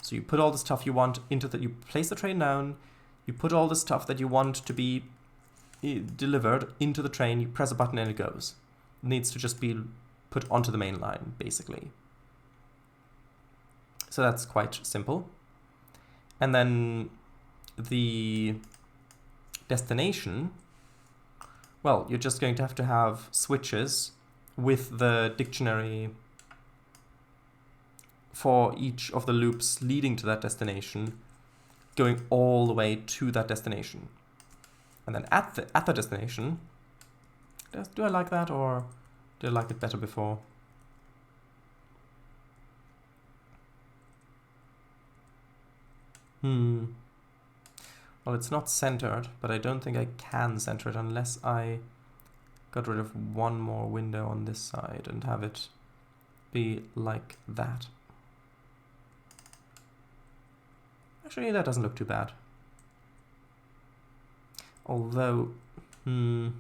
So you put all the stuff you want into you place the train down, you put all the stuff that you want to be delivered into the train, you press a button and it goes. It needs to just be put onto the main line, basically. So that's quite simple. And then the destination, well, you're just going to have switches with the dictionary for each of the loops leading to that destination, going all the way to that destination. And then at the destination, do I like that, or did I like it better before? Well, it's not centered, but I don't think I can center it unless I got rid of one more window on this side and have it be like that. Actually, that doesn't look too bad. Although, no,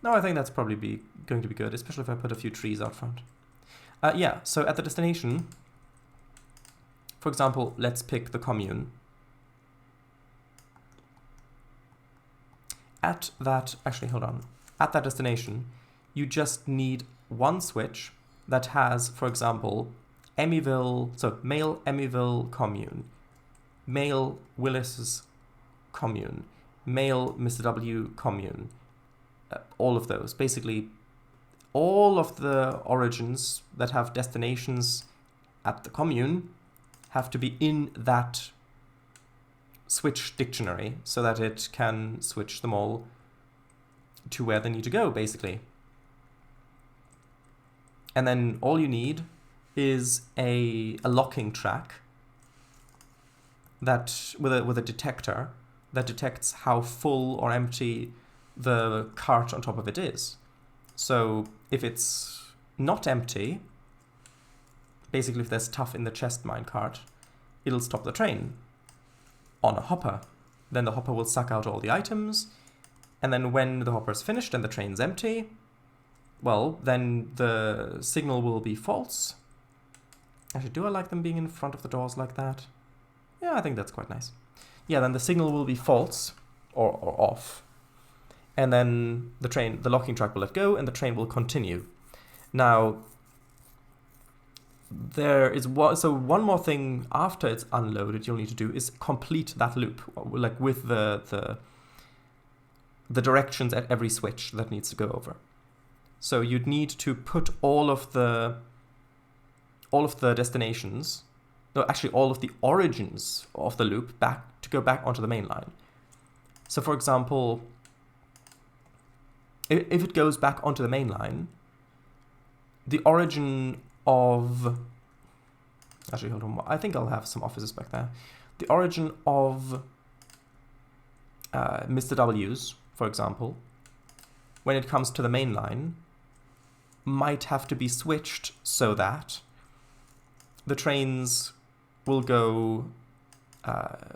I think that's probably going to be good, especially if I put a few trees out front. Yeah, so at the destination, for example, let's pick the commune. At that destination, you just need one switch that has, for example, Emmyville, so male Emmyville commune, male Willis's commune, male Mr. W commune, all of those. Basically, all of the origins that have destinations at the commune have to be in that switch dictionary so that it can switch them all to where they need to go, basically. And then all you need is a locking track that with a detector that detects how full or empty the cart on top of it is. So if it's not empty, basically if there's stuff in the chest mine cart, it'll stop the train on a hopper. Then the hopper will suck out all the items, and then when the hopper is finished and the train's empty, well, then the signal will be false. Actually, do I like them being in front of the doors like that? Yeah, I think that's quite nice. Yeah, then the signal will be false or off, and then the locking track will let go and the train will continue. Now, there is one more thing after it's unloaded you'll need to do is complete that loop, like with the directions at every switch that needs to go over. So you'd need to put all of the destinations, no, actually all of the origins of the loop go back onto the main line. So for example, if it goes back onto the main line, the origin of, actually hold on, I think I'll have some offices back there. The origin of Mr. W's, for example, when it comes to the main line, might have to be switched so that the trains will go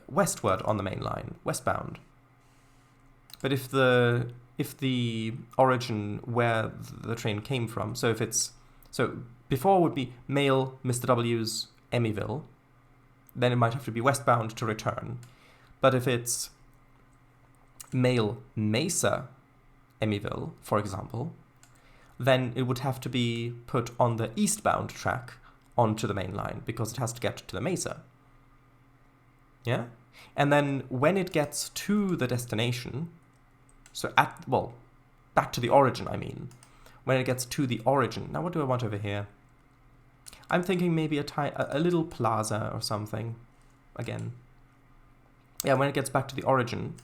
westward on the main line, westbound. But if the origin where the train came from, so before would be male Mr. W's Emmyville, then it might have to be westbound to return. But if it's male Mesa Emmyville, for example, then it would have to be put on the eastbound track onto the main line because it has to get to the Mesa. Yeah? And then when it gets to the destination, so back to the origin, I mean, when it gets to the origin, now what do I want over here? I'm thinking maybe a little plaza or something, again. Yeah, when it gets back to the origin,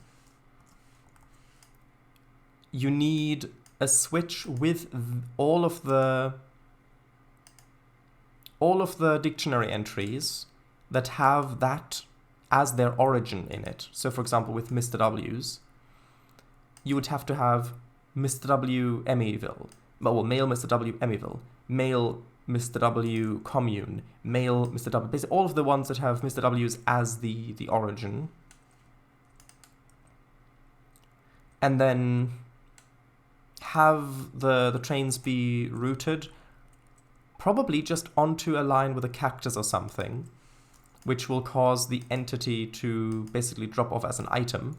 you need a switch with all of the dictionary entries that have that as their origin in it. So for example, with Mr. W's, you would have to have Mr. W. Emmyville, well, male Mr. W. Emmyville, male Mr. W. Commune, male Mr. W. Basically all of the ones that have Mr. W's as the origin. And then have the trains be routed probably just onto a line with a cactus or something, which will cause the entity to basically drop off as an item.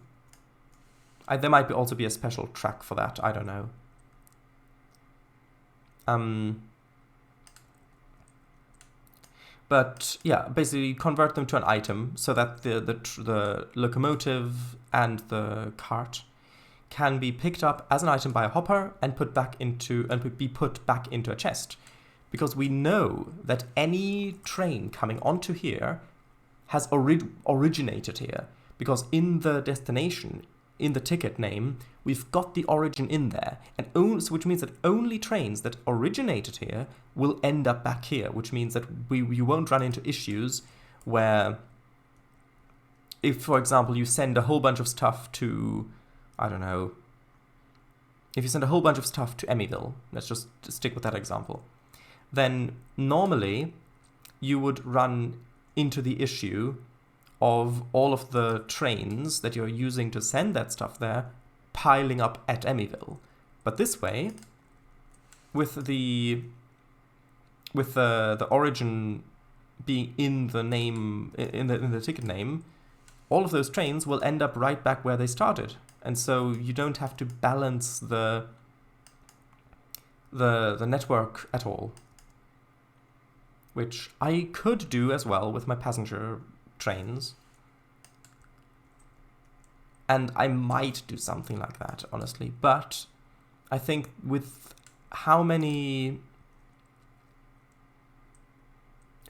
There might also be a special track for that, I don't know. But yeah, basically convert them to an item so that the locomotive and the cart can be picked up as an item by a hopper and be put back into a chest. Because we know that any train coming onto here has originated here. Because in the destination, in the ticket name, we've got the origin in there. Which means that only trains that originated here will end up back here. Which means that you won't run into issues where, if, for example, you send a whole bunch of stuff to, I don't know, if you send a whole bunch of stuff to Emmyville, let's just stick with that example, then normally you would run into the issue of all of the trains that you're using to send that stuff there piling up at Emmyville. But this way, with the origin being in the name, in the ticket name, all of those trains will end up right back where they started. And so you don't have to balance the network at all. Which I could do as well with my passenger trains. And I might do something like that, honestly. But I think with how many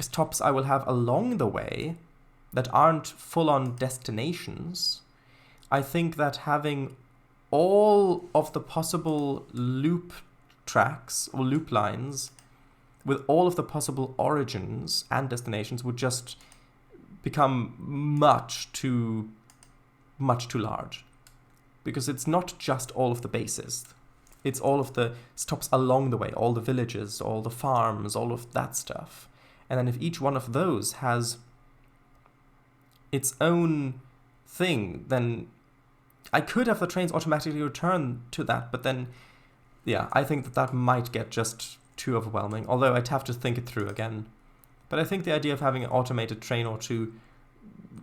stops I will have along the way that aren't full-on destinations, I think that having all of the possible loop tracks or loop lines with all of the possible origins and destinations would just become much too large. Because it's not just all of the bases. It's all of the stops along the way, all the villages, all the farms, all of that stuff. And then if each one of those has its own thing, then I could have the trains automatically return to that, but then, yeah, I think that might get just too overwhelming, although I'd have to think it through again. But I think the idea of having an automated train or two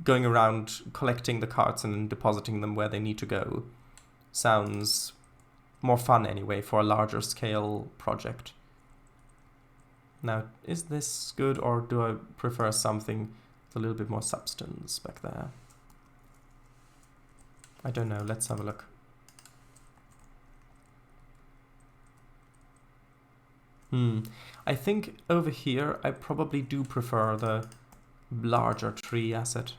going around collecting the carts and depositing them where they need to go sounds more fun anyway for a larger scale project. Now, is this good, or do I prefer something with a little bit more substance back there? I don't know, let's have a look. I think over here I probably do prefer the larger tree asset.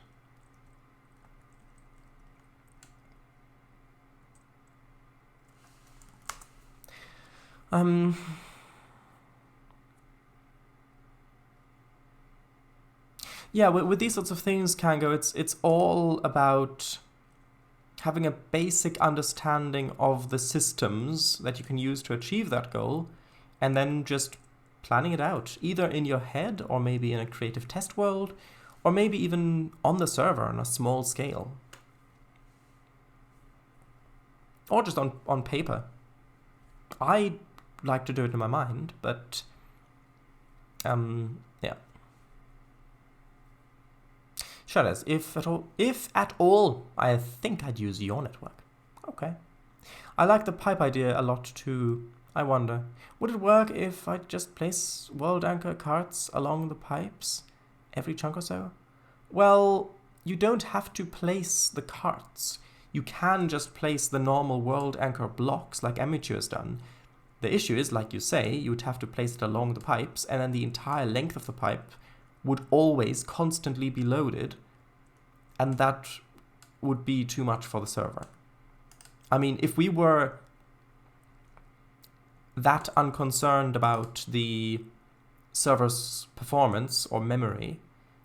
Yeah, with these sorts of things, Kango, it's all about having a basic understanding of the systems that you can use to achieve that goal, and then just planning it out, either in your head or maybe in a creative test world, or maybe even on the server on a small scale. Or just on paper. I like to do it in my mind, but yeah. Shadows, if at all, I think I'd use your network. Okay. I like the pipe idea a lot too. I wonder, would it work if I just place world anchor carts along the pipes every chunk or so? Well, you don't have to place the carts. You can just place the normal world anchor blocks like Amateur's done. The issue is, like you say, you would have to place it along the pipes, and then the entire length of the pipe would always constantly be loaded, and that would be too much for the server. I mean, if we were that unconcerned about the server's performance or memory,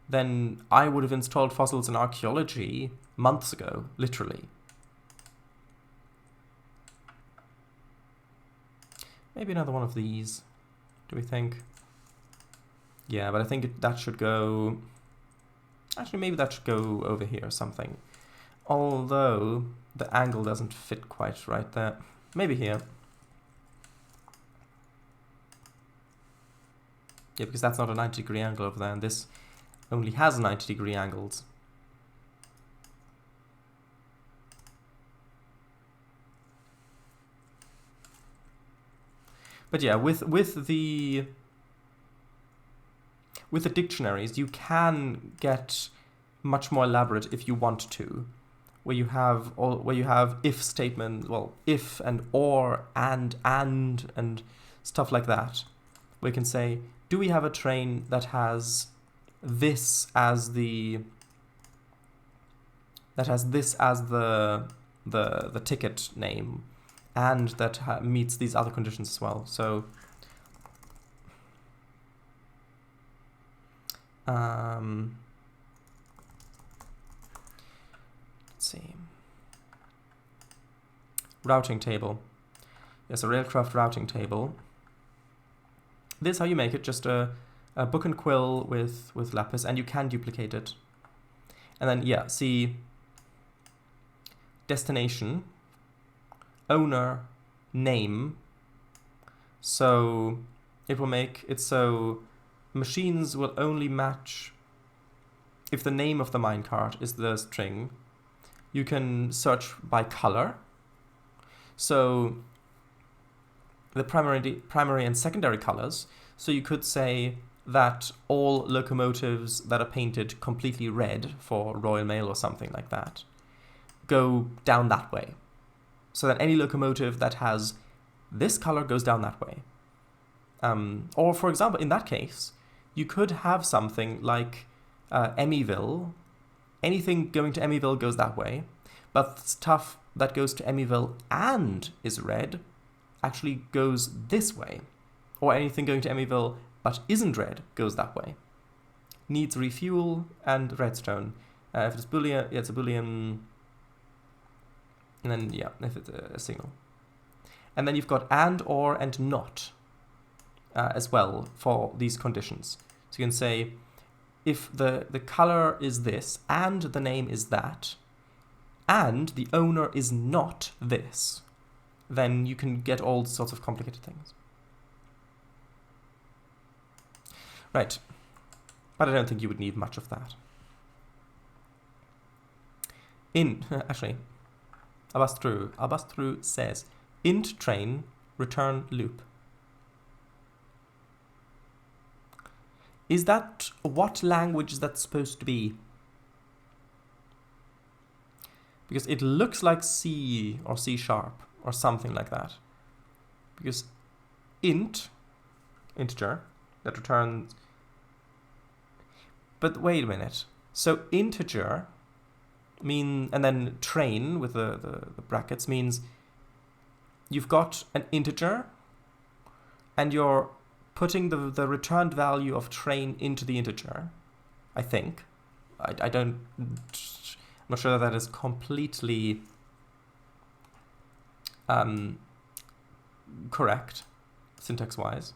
then I would have installed fossils in archaeology months ago, literally. Maybe another one of these, do we think? Yeah, but I think that should go... Actually, maybe that should go over here or something. Although the angle doesn't fit quite right there. Maybe here. Yeah, because that's not a 90-degree angle over there, and this only has 90-degree angles. But yeah, with the dictionaries, you can get much more elaborate if you want to, where you have if statements, well, if and or and stuff like that. We can say, do we have a train that has this as the ticket name, and that meets these other conditions as well. So let's see. Routing table. Yes, a Railcraft routing table. This is how you make it, just a book and quill with lapis, and you can duplicate it. And then, yeah, see, destination, owner, name. So it will make it so machines will only match if the name of the minecart is the string. You can search by color. So the primary and secondary colors. So you could say that all locomotives that are painted completely red for Royal Mail or something like that go down that way. So that any locomotive that has this color goes down that way. Or for example, in that case, you could have something like Emmyville. Anything going to Emmyville goes that way, but stuff that goes to Emmyville and is red actually goes this way. Or anything going to Emmyville but isn't red goes that way. Needs refuel and redstone. If it's Boolean, yeah, it's a Boolean. And then, yeah, if it's a signal. And then you've got and, or, and not as well for these conditions. So you can say, if the color is this, and the name is that, and the owner is not this, then you can get all sorts of complicated things. Right. But I don't think you would need much of that. Actually, Abastru says, int train, return loop. Is that, what language is that supposed to be? Because it looks like C or C# or something like that. Because integer, that returns... But wait a minute. So integer and then train with the brackets means you've got an integer and you're putting the returned value of train into the integer, I think. I'm not sure that is completely correct, syntax-wise.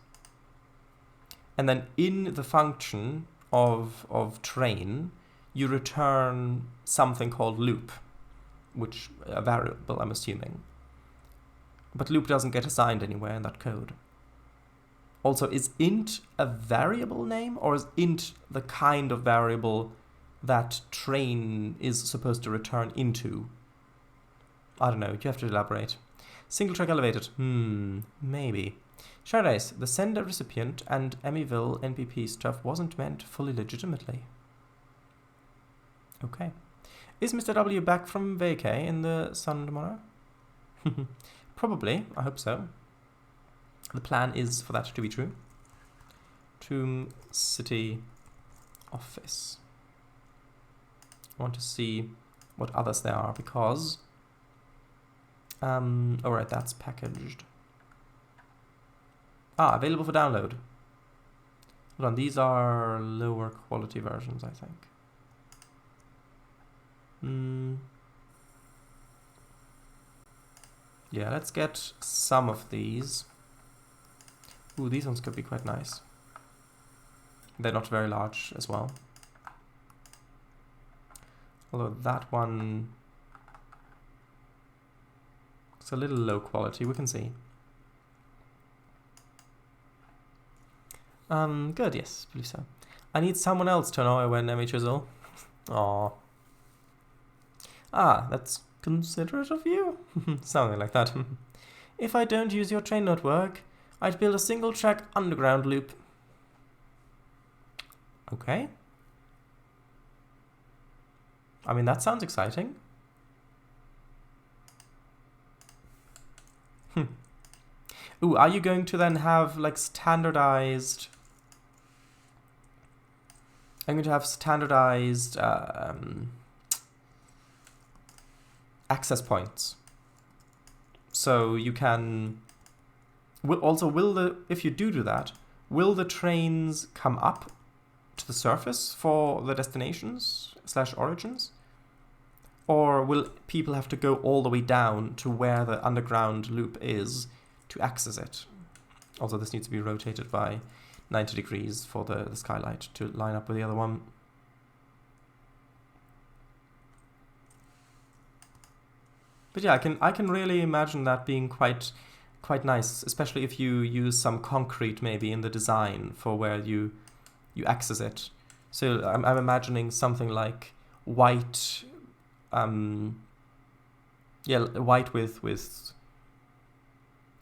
And then in the function of train, you return something called loop, which a variable, I'm assuming. But loop doesn't get assigned anywhere in that code. Also, is int a variable name, or is int the kind of variable that train is supposed to return into? I don't know, you have to elaborate. Single track elevated, maybe. Shardais, the sender recipient and Emmyville NPP stuff wasn't meant fully legitimately. Okay. Is Mr. W back from vacay in the sun tomorrow? Probably, I hope so. The plan is for that to be true. Tomb City Office. I want to see what others there are because... alright, that's packaged. Ah, available for download. Hold on, these are lower quality versions, I think. Yeah, let's get some of these. Ooh, these ones could be quite nice. They're not very large as well. Although that one is a little low quality, we can see. Good, yes, I believe so. I need someone else to annoy when Emmy Chisel. Aww. Ah, that's considerate of you? Something like that. If I don't use your train network, I'd build a single-track underground loop. Okay. I mean, that sounds exciting. Ooh, are you going to then have, like, standardized... I'm going to have standardized access points. So you can... if you do that, will the trains come up to the surface for the destinations / origins? Or will people have to go all the way down to where the underground loop is to access it? Also, this needs to be rotated by 90 degrees for the skylight to line up with the other one. But yeah, I can really imagine that being quite nice, especially if you use some concrete maybe in the design for where you access it. So I'm imagining something like white, white with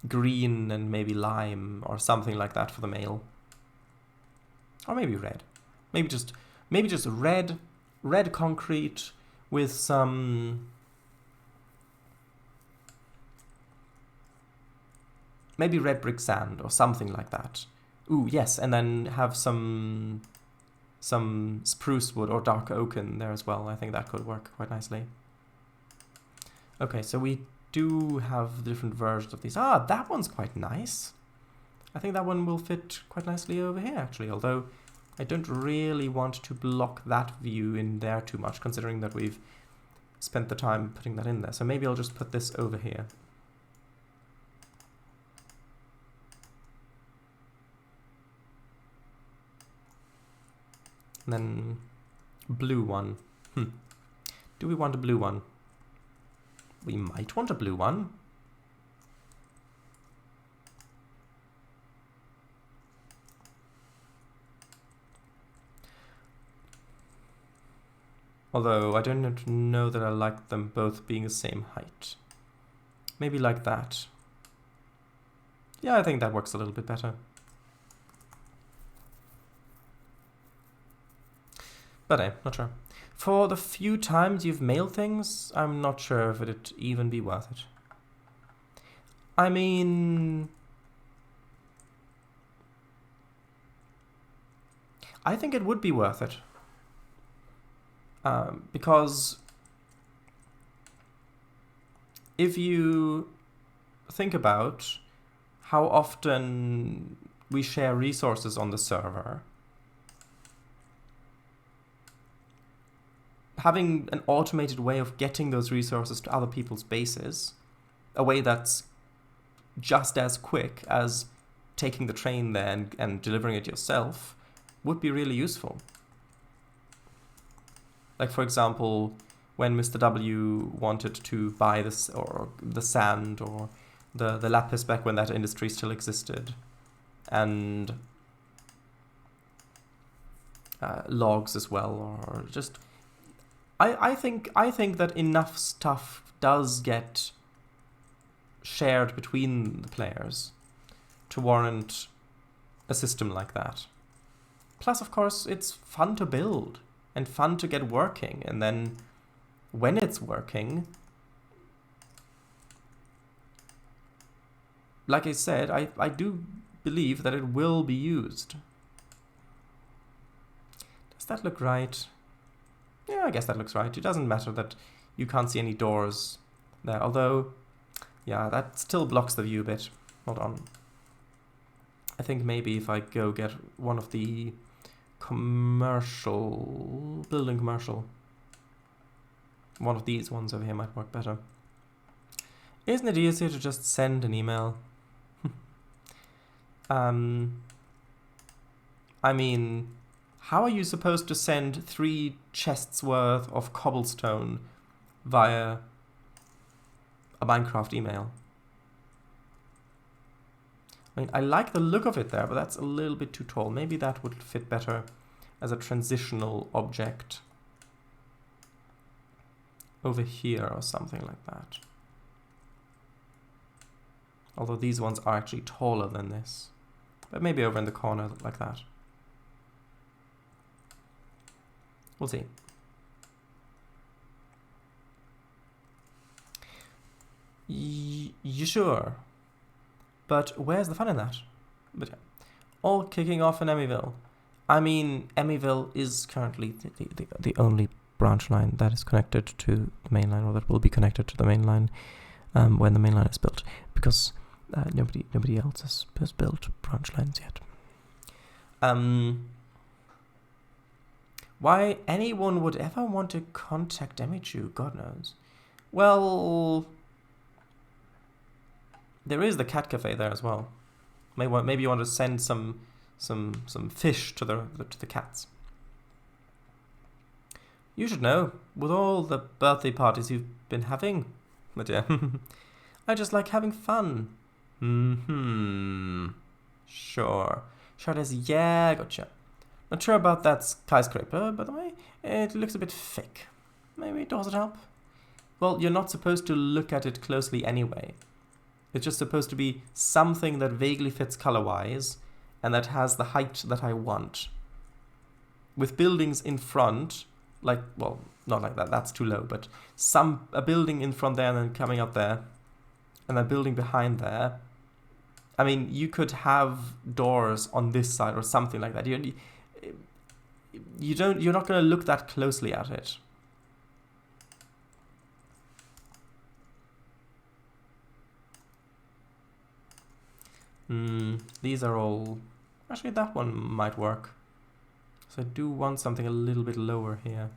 green and maybe lime or something like that for the male. Or maybe red. Maybe just red concrete with some maybe red brick sand or something like that. Ooh, yes, and then have some spruce wood or dark oak in there as well. I think that could work quite nicely. Okay, so we do have different versions of these. Ah, that one's quite nice. I think that one will fit quite nicely over here, actually, although I don't really want to block that view in there too much, considering that we've spent the time putting that in there. So maybe I'll just put this over here. And then blue one. Do we want a blue one? We might want a blue one. Although I don't know that I like them both being the same height. Maybe like that. Yeah, I think that works a little bit better. But I'm not sure. For the few times you've mailed things, I'm not sure if it'd even be worth it. I mean... I think it would be worth it. Because if you think about how often we share resources on the server, having an automated way of getting those resources to other people's bases, a way that's just as quick as taking the train there and delivering it yourself, would be really useful. Like, for example, when Mr. W wanted to buy this, or the sand, or the lapis back when that industry still existed, and logs as well, or just... I think that enough stuff does get shared between the players to warrant a system like that. Plus, of course, it's fun to build and fun to get working, and then when it's working, like I said, I do believe that it will be used. Does that look right? Yeah, I guess that looks right. It doesn't matter that you can't see any doors there, although, yeah, that still blocks the view a bit. Hold on. I think maybe if I go get one of the building commercial, one of these ones over here might work better. Isn't it easier to just send an email? I mean, how are you supposed to send 3 chests worth of cobblestone via a Minecraft email? I mean, I like the look of it there, but that's a little bit too tall. Maybe that would fit better as a transitional object over here or something like that. Although these ones are actually taller than this. But maybe over in the corner like that. We'll see. You sure? But where's the fun in that? But yeah. All kicking off in Emmyville. I mean, Emmyville is currently the only branch line that is connected to the main line, or that will be connected to the main line when the main line is built, because nobody else has built branch lines yet. Why anyone would ever want to contact Emichu, God knows. Well, there is the cat cafe there as well. Maybe you want to send some fish to the cats. You should know, with all the birthday parties you've been having. But yeah, I just like having fun. Sure. Yeah, gotcha. Not sure about that skyscraper, by the way. It looks a bit fake. Maybe does it help? Well, you're not supposed to look at it closely anyway. It's just supposed to be something that vaguely fits color-wise and that has the height that I want. With buildings in front, like, well, not like that, that's too low, but a building in front there and then coming up there, and a building behind there. I mean, you could have doors on this side or something like that. You're not going to look that closely at it. These are all... Actually, that one might work. So I do want something a little bit lower here.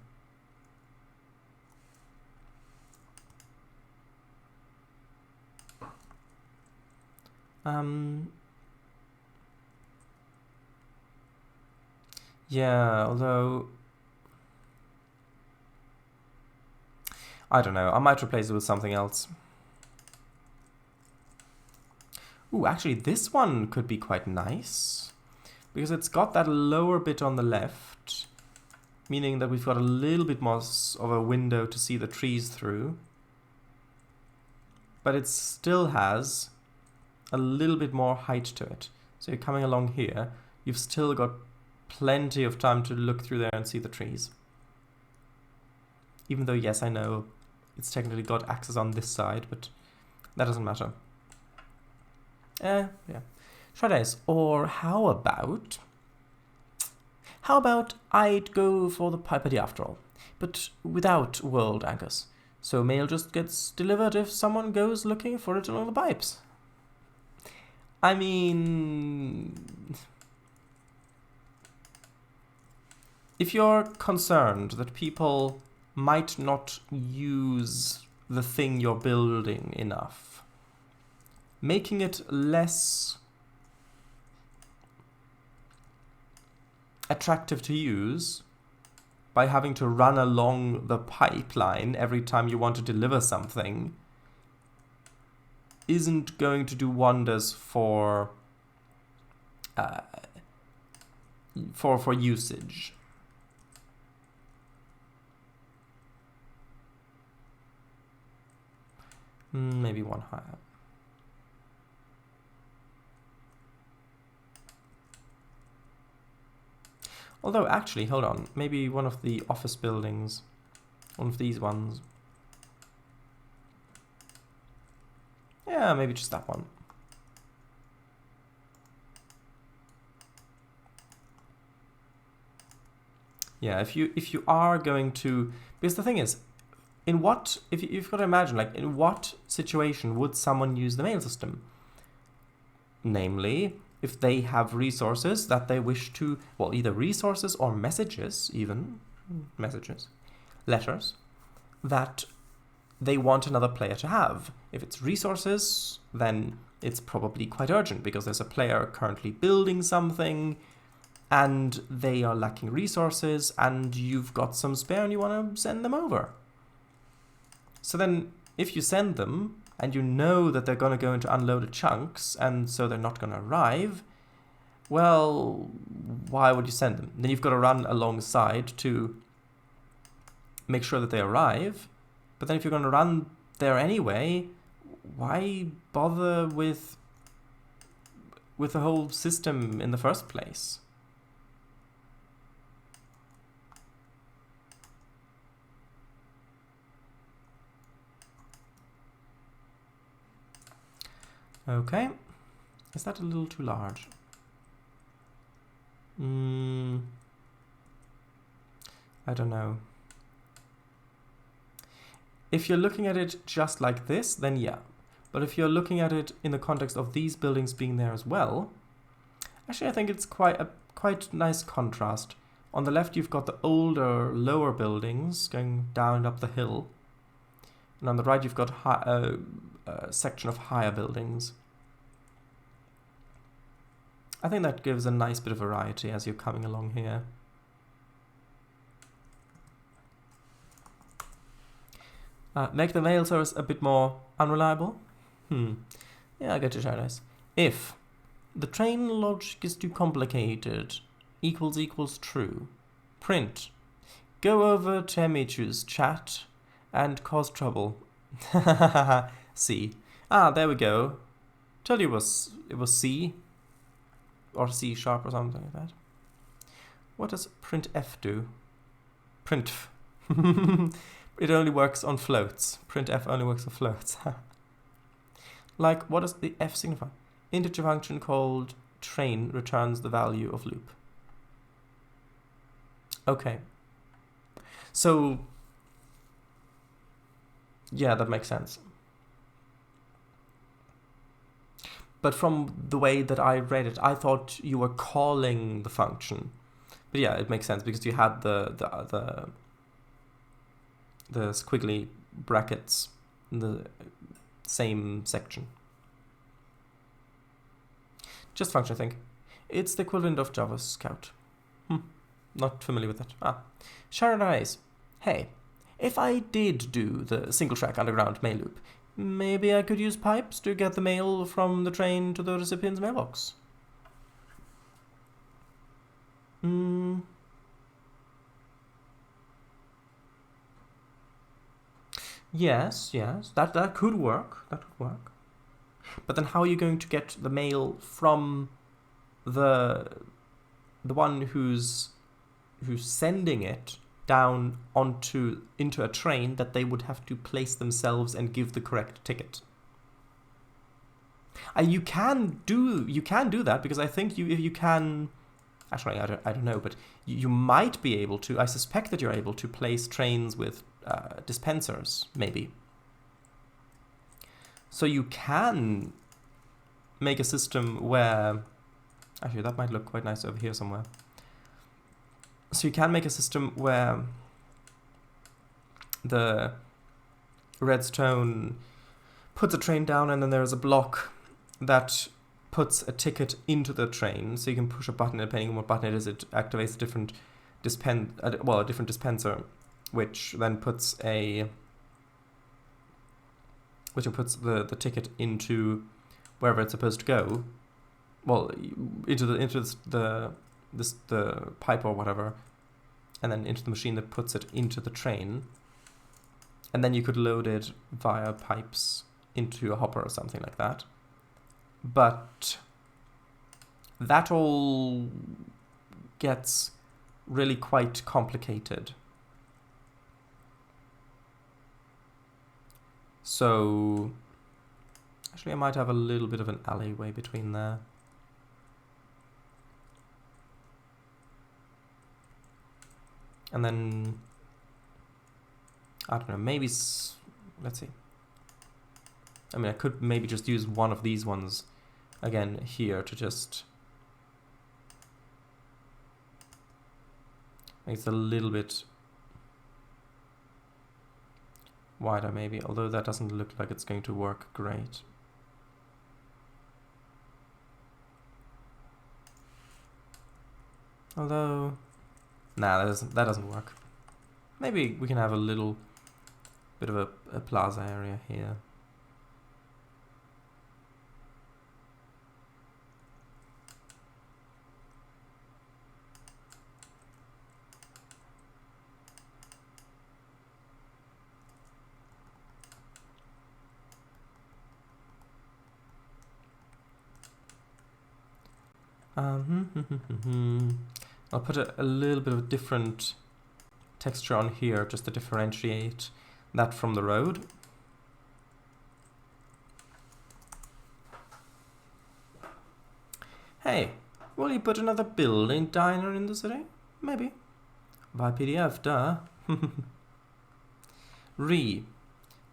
Yeah, although... I don't know, I might replace it with something else. Ooh, actually this one could be quite nice. Because it's got that lower bit on the left, meaning that we've got a little bit more of a window to see the trees through. But it still has a little bit more height to it. So you're coming along here, you've still got plenty of time to look through there and see the trees. Even though, yes, I know it's technically got access on this side, but that doesn't matter. Yeah. Shades. Or how about I'd go for the pipe after all, but without world anchors. So mail just gets delivered if someone goes looking for it along the pipes. I mean, if you're concerned that people might not use the thing you're building enough, making it less attractive to use by having to run along the pipeline every time you want to deliver something isn't going to do wonders for usage. Maybe one higher. Although, actually, hold on. Maybe one of the office buildings. One of these ones. Yeah, maybe just that one. Yeah, if you are going to... Because the thing is, if you've got to imagine, like, in what situation would someone use the mail system? Namely, if they have resources that they wish to, well, either resources or messages, even messages, letters, that they want another player to have. If it's resources, then it's probably quite urgent because there's a player currently building something and they are lacking resources and you've got some spare and you want to send them over. So then if you send them and you know that they're going to go into unloaded chunks and so they're not going to arrive, well, why would you send them? Then you've got to run alongside to make sure that they arrive. But then if you're going to run there anyway, why bother with the whole system in the first place? Okay, is that a little too large? I don't know. If you're looking at it just like this, then yeah. But if you're looking at it in the context of these buildings being there as well, actually I think it's quite nice contrast. On the left you've got the older, lower buildings going down and up the hill. And on the right you've got a section of higher buildings. I think that gives a nice bit of variety as you're coming along here. Make the mail service a bit more unreliable? Yeah, I get your shadows. If the train logic is too complicated, equals true. Print. Go over to Emichu's chat and cause trouble. C. There we go. Told you it was C. Or C# or something like that. What does printf do? Printf. It only works on floats. Printf only works on floats. Like, what does the f signify? Integer function called train returns the value of loop. Okay. So, yeah, that makes sense. But from the way that I read it, I thought you were calling the function. But yeah, it makes sense because you had the squiggly brackets in the same section. Just function, I think. It's the equivalent of Java Scout. Not familiar with that. Sharon Eyes. Hey, if I did do the single track underground mail loop, maybe I could use pipes to get the mail from the train to the recipient's mailbox. Yes, that could work. That could work. But then how are you going to get the mail from the one who's sending it down into a train that they would have to place themselves and give the correct ticket? You can do that because I think you can. Actually, I don't know, but you might be able to. I suspect that you're able to place trains with dispensers, maybe. So you can make a system where, actually that might look quite nice over here somewhere. So you can make a system where the redstone puts a train down and then there's a block that puts a ticket into the train. So you can push a button, depending on what button it is, it activates a different dispenser, which then puts the ticket into wherever it's supposed to go. Well, into the pipe or whatever, and then into the machine that puts it into the train. And then you could load it via pipes into a hopper or something like that. But that all gets really quite complicated. So, actually I might have a little bit of an alleyway between there. And then, I don't know, maybe, let's see. I mean, I could maybe just use one of these ones again here to just It's a little bit wider maybe, although that doesn't look like it's going to work great. Although, nah, that doesn't work. Maybe we can have a little bit of a plaza area here. I'll put a little bit of a different texture on here just to differentiate that from the road. Hey, will you put another building diner in the city? Maybe. By PDF, duh.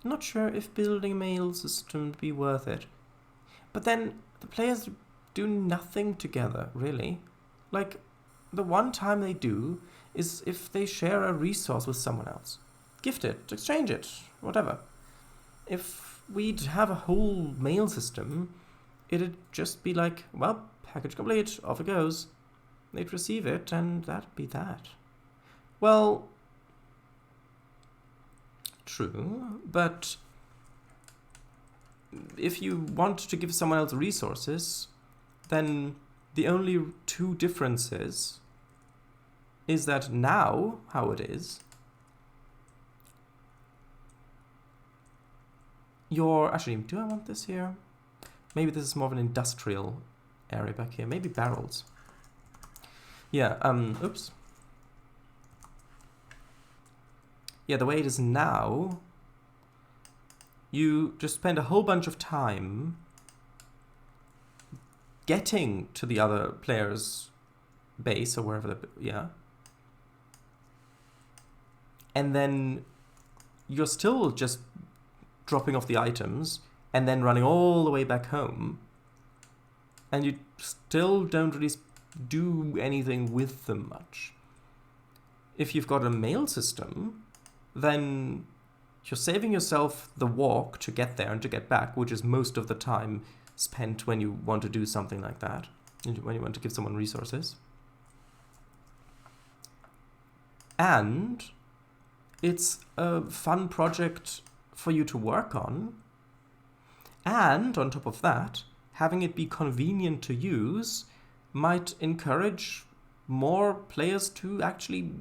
Not sure if building a mail system would be worth it. But then the players do nothing together, really. Like, the one time they do is if they share a resource with someone else. Gift it, exchange it, whatever. If we'd have a whole mail system, it'd just be like, well, package complete, off it goes. They'd receive it, and that'd be that. Well, true, but if you want to give someone else resources, then the only two differences is that now, how it is, actually, do I want this here? Maybe this is more of an industrial area back here. Maybe barrels. Yeah, oops. Yeah, the way it is now, you just spend a whole bunch of time getting to the other player's base or wherever yeah. And then you're still just dropping off the items and then running all the way back home. And you still don't really do anything with them much. If you've got a mail system, then you're saving yourself the walk to get there and to get back, which is most of the time spent when you want to do something like that, when you want to give someone resources. And it's a fun project for you to work on. And on top of that, having it be convenient to use might encourage more players to actually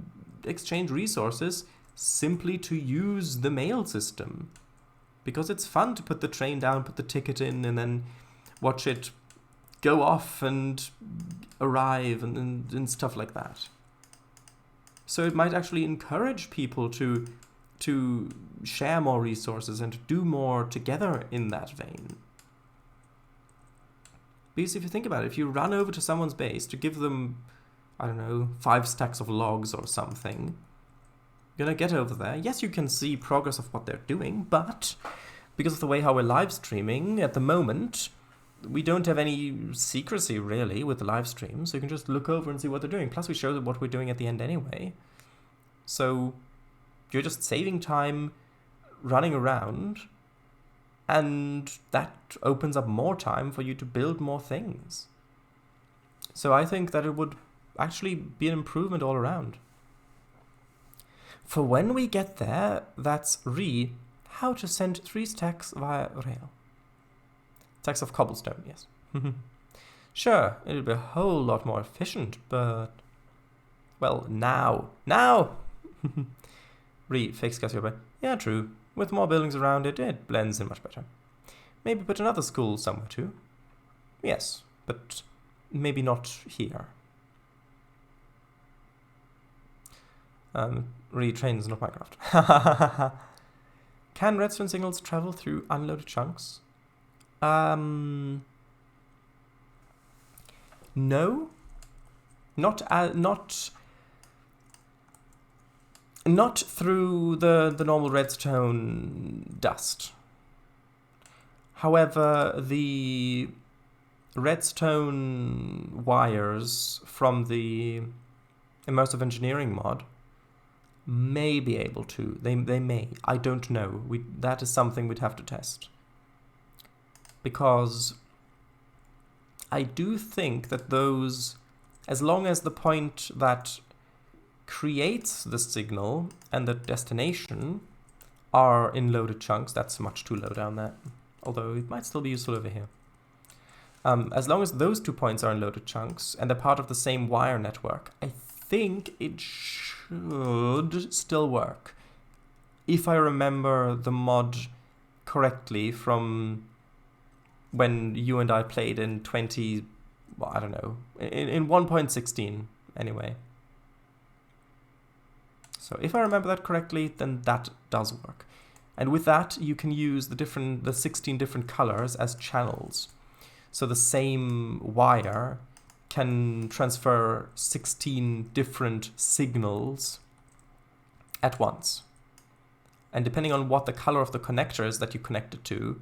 exchange resources simply to use the mail system. Because it's fun to put the train down, put the ticket in, and then watch it go off and arrive and stuff like that. So it might actually encourage people to share more resources and to do more together in that vein. Because if you think about it, if you run over to someone's base to give them, I don't know, 5 stacks of logs or something, you're gonna get over there. Yes, you can see progress of what they're doing, but because of the way how we're live streaming at the moment, we don't have any secrecy really with the live stream, so you can just look over and see what they're doing. Plus we show them what we're doing at the end anyway. So you're just saving time running around, and that opens up more time for you to build more things. So I think that it would actually be an improvement all around. For when we get there, that's how to send 3 stacks via rail. Stacks of cobblestone, yes. Sure, it'll be a whole lot more efficient, but... well, now! Fix Cassiopeia. Yeah, true. With more buildings around it, it blends in much better. Maybe put another school somewhere too. Yes, but maybe not here. Trainz, not Minecraft. Can redstone signals travel through unloaded chunks? No. Not through the normal redstone dust. However, the redstone wires from the immersive engineering mod may be able to. They may. I don't know. That is something we'd have to test. Because I do think that those, as long as the point that creates the signal and the destination are in loaded chunks, that's much too low down there, although it might still be useful over here. As long as those 2 points are in loaded chunks and they're part of the same wire network, I think it should still work. If I remember the mod correctly from when you and I played in 20, well, I don't know, in 1.16 anyway. So if I remember that correctly, then that does work. And with that, you can use the 16 different colors as channels. So the same wire can transfer 16 different signals at once. And depending on what the color of the connector is that you connect it to,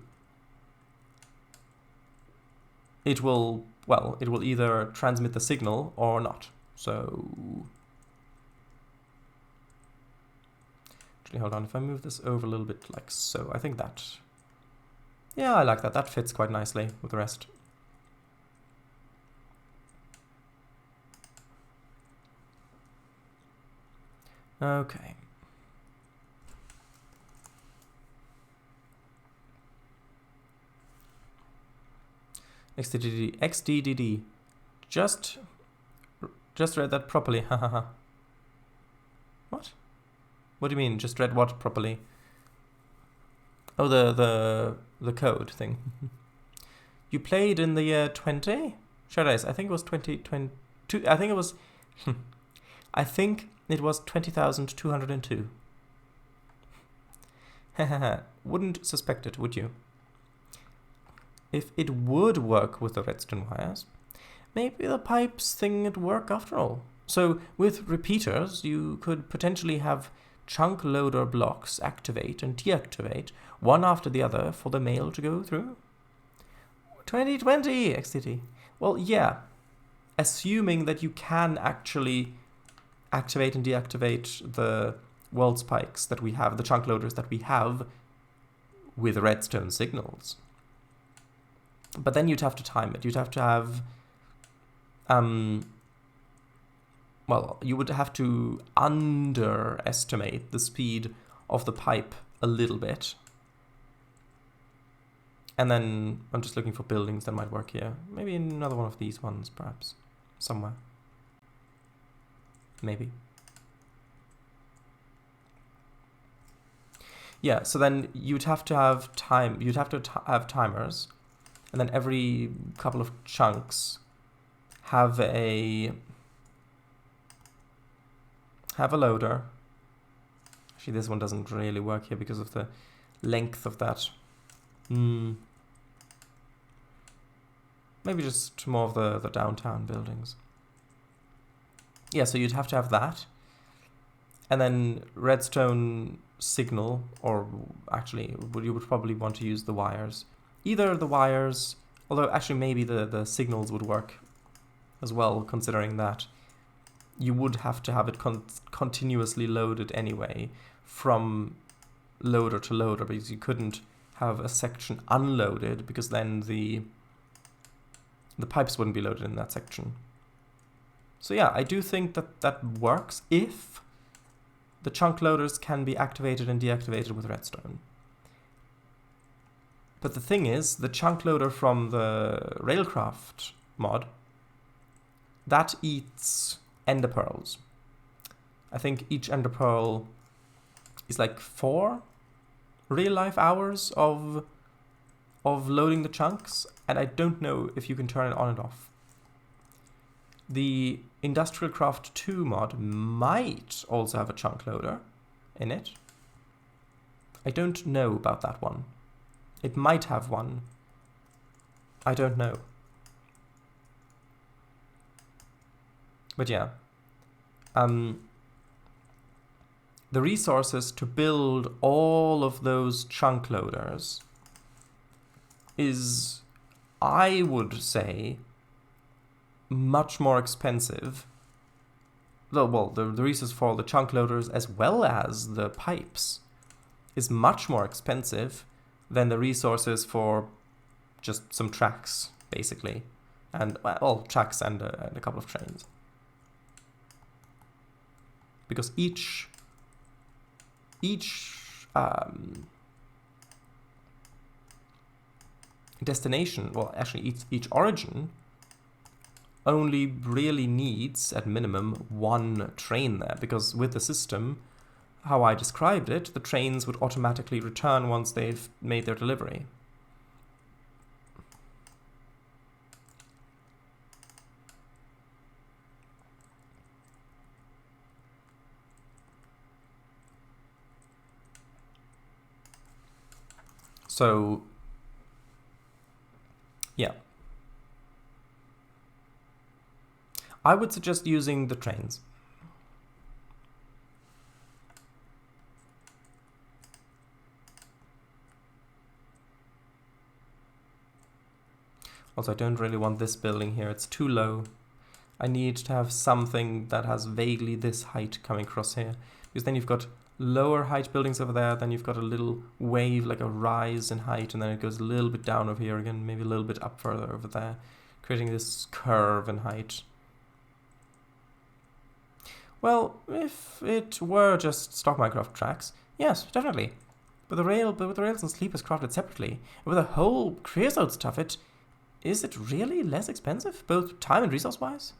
it will either transmit the signal or not. So, actually, hold on, if I move this over a little bit like so, I think that, yeah, I like that. That fits quite nicely with the rest. Okay. XDDD. Just read that properly. Hahaha. What? What do you mean? Just read what properly? Oh, the code thing. You played in the year 20? Shadows. I think it was 2022. I think it was. I think it was 20,202. Hahaha. Wouldn't suspect it, would you? If it would work with the redstone wires, maybe the pipes thing would work after all. So with repeaters, you could potentially have chunk loader blocks activate and deactivate one after the other for the mail to go through. 2020 XTT. Well, yeah, assuming that you can actually activate and deactivate the world spikes that we have, the chunk loaders that we have with redstone signals. But then you'd have to time it. You'd have to have, well, you would have to underestimate the speed of the pipe a little bit. And then I'm just looking for buildings that might work here. Maybe another one of these ones, perhaps, somewhere. Maybe. Yeah, so then you'd have to have have timers. And then every couple of chunks have a loader. Actually, this one doesn't really work here because of the length of that. Maybe just more of the downtown buildings. Yeah, so you'd have to have that. And then redstone signal, or actually, you would probably want to use the wires. Either the wires, although actually maybe the signals would work as well, considering that you would have to have it continuously loaded anyway from loader to loader, because you couldn't have a section unloaded, because then the pipes wouldn't be loaded in that section. So yeah, I do think that works if the chunk loaders can be activated and deactivated with redstone. But the thing is, the chunk loader from the Railcraft mod, that eats ender pearls. I think each ender pearl is like 4 real-life hours of loading the chunks, and I don't know if you can turn it on and off. The Industrial Craft 2 mod might also have a chunk loader in it. I don't know about that one. It might have one. I don't know. But yeah. The resources to build all of those chunk loaders is, I would say, much more expensive the resource for the chunk loaders as well as the pipes is much more expensive than the resources for just some tracks, basically. And, well, tracks and a couple of trains. Because each destination, well, actually each origin only really needs, at minimum, one train there. Because with the system, how I described it, the trains would automatically return once they've made their delivery. So, yeah. I would suggest using the trains. Also, I don't really want this building here. It's too low. I need to have something that has vaguely this height coming across here. Because then you've got lower height buildings over there, then you've got a little wave, like a rise in height, and then it goes a little bit down over here again, maybe a little bit up further over there, creating this curve in height. Well, if it were just stock Minecraft tracks, yes, definitely. But with the rails and sleepers crafted separately, with the whole creosote stuff, is it really less expensive, both time and resource wise?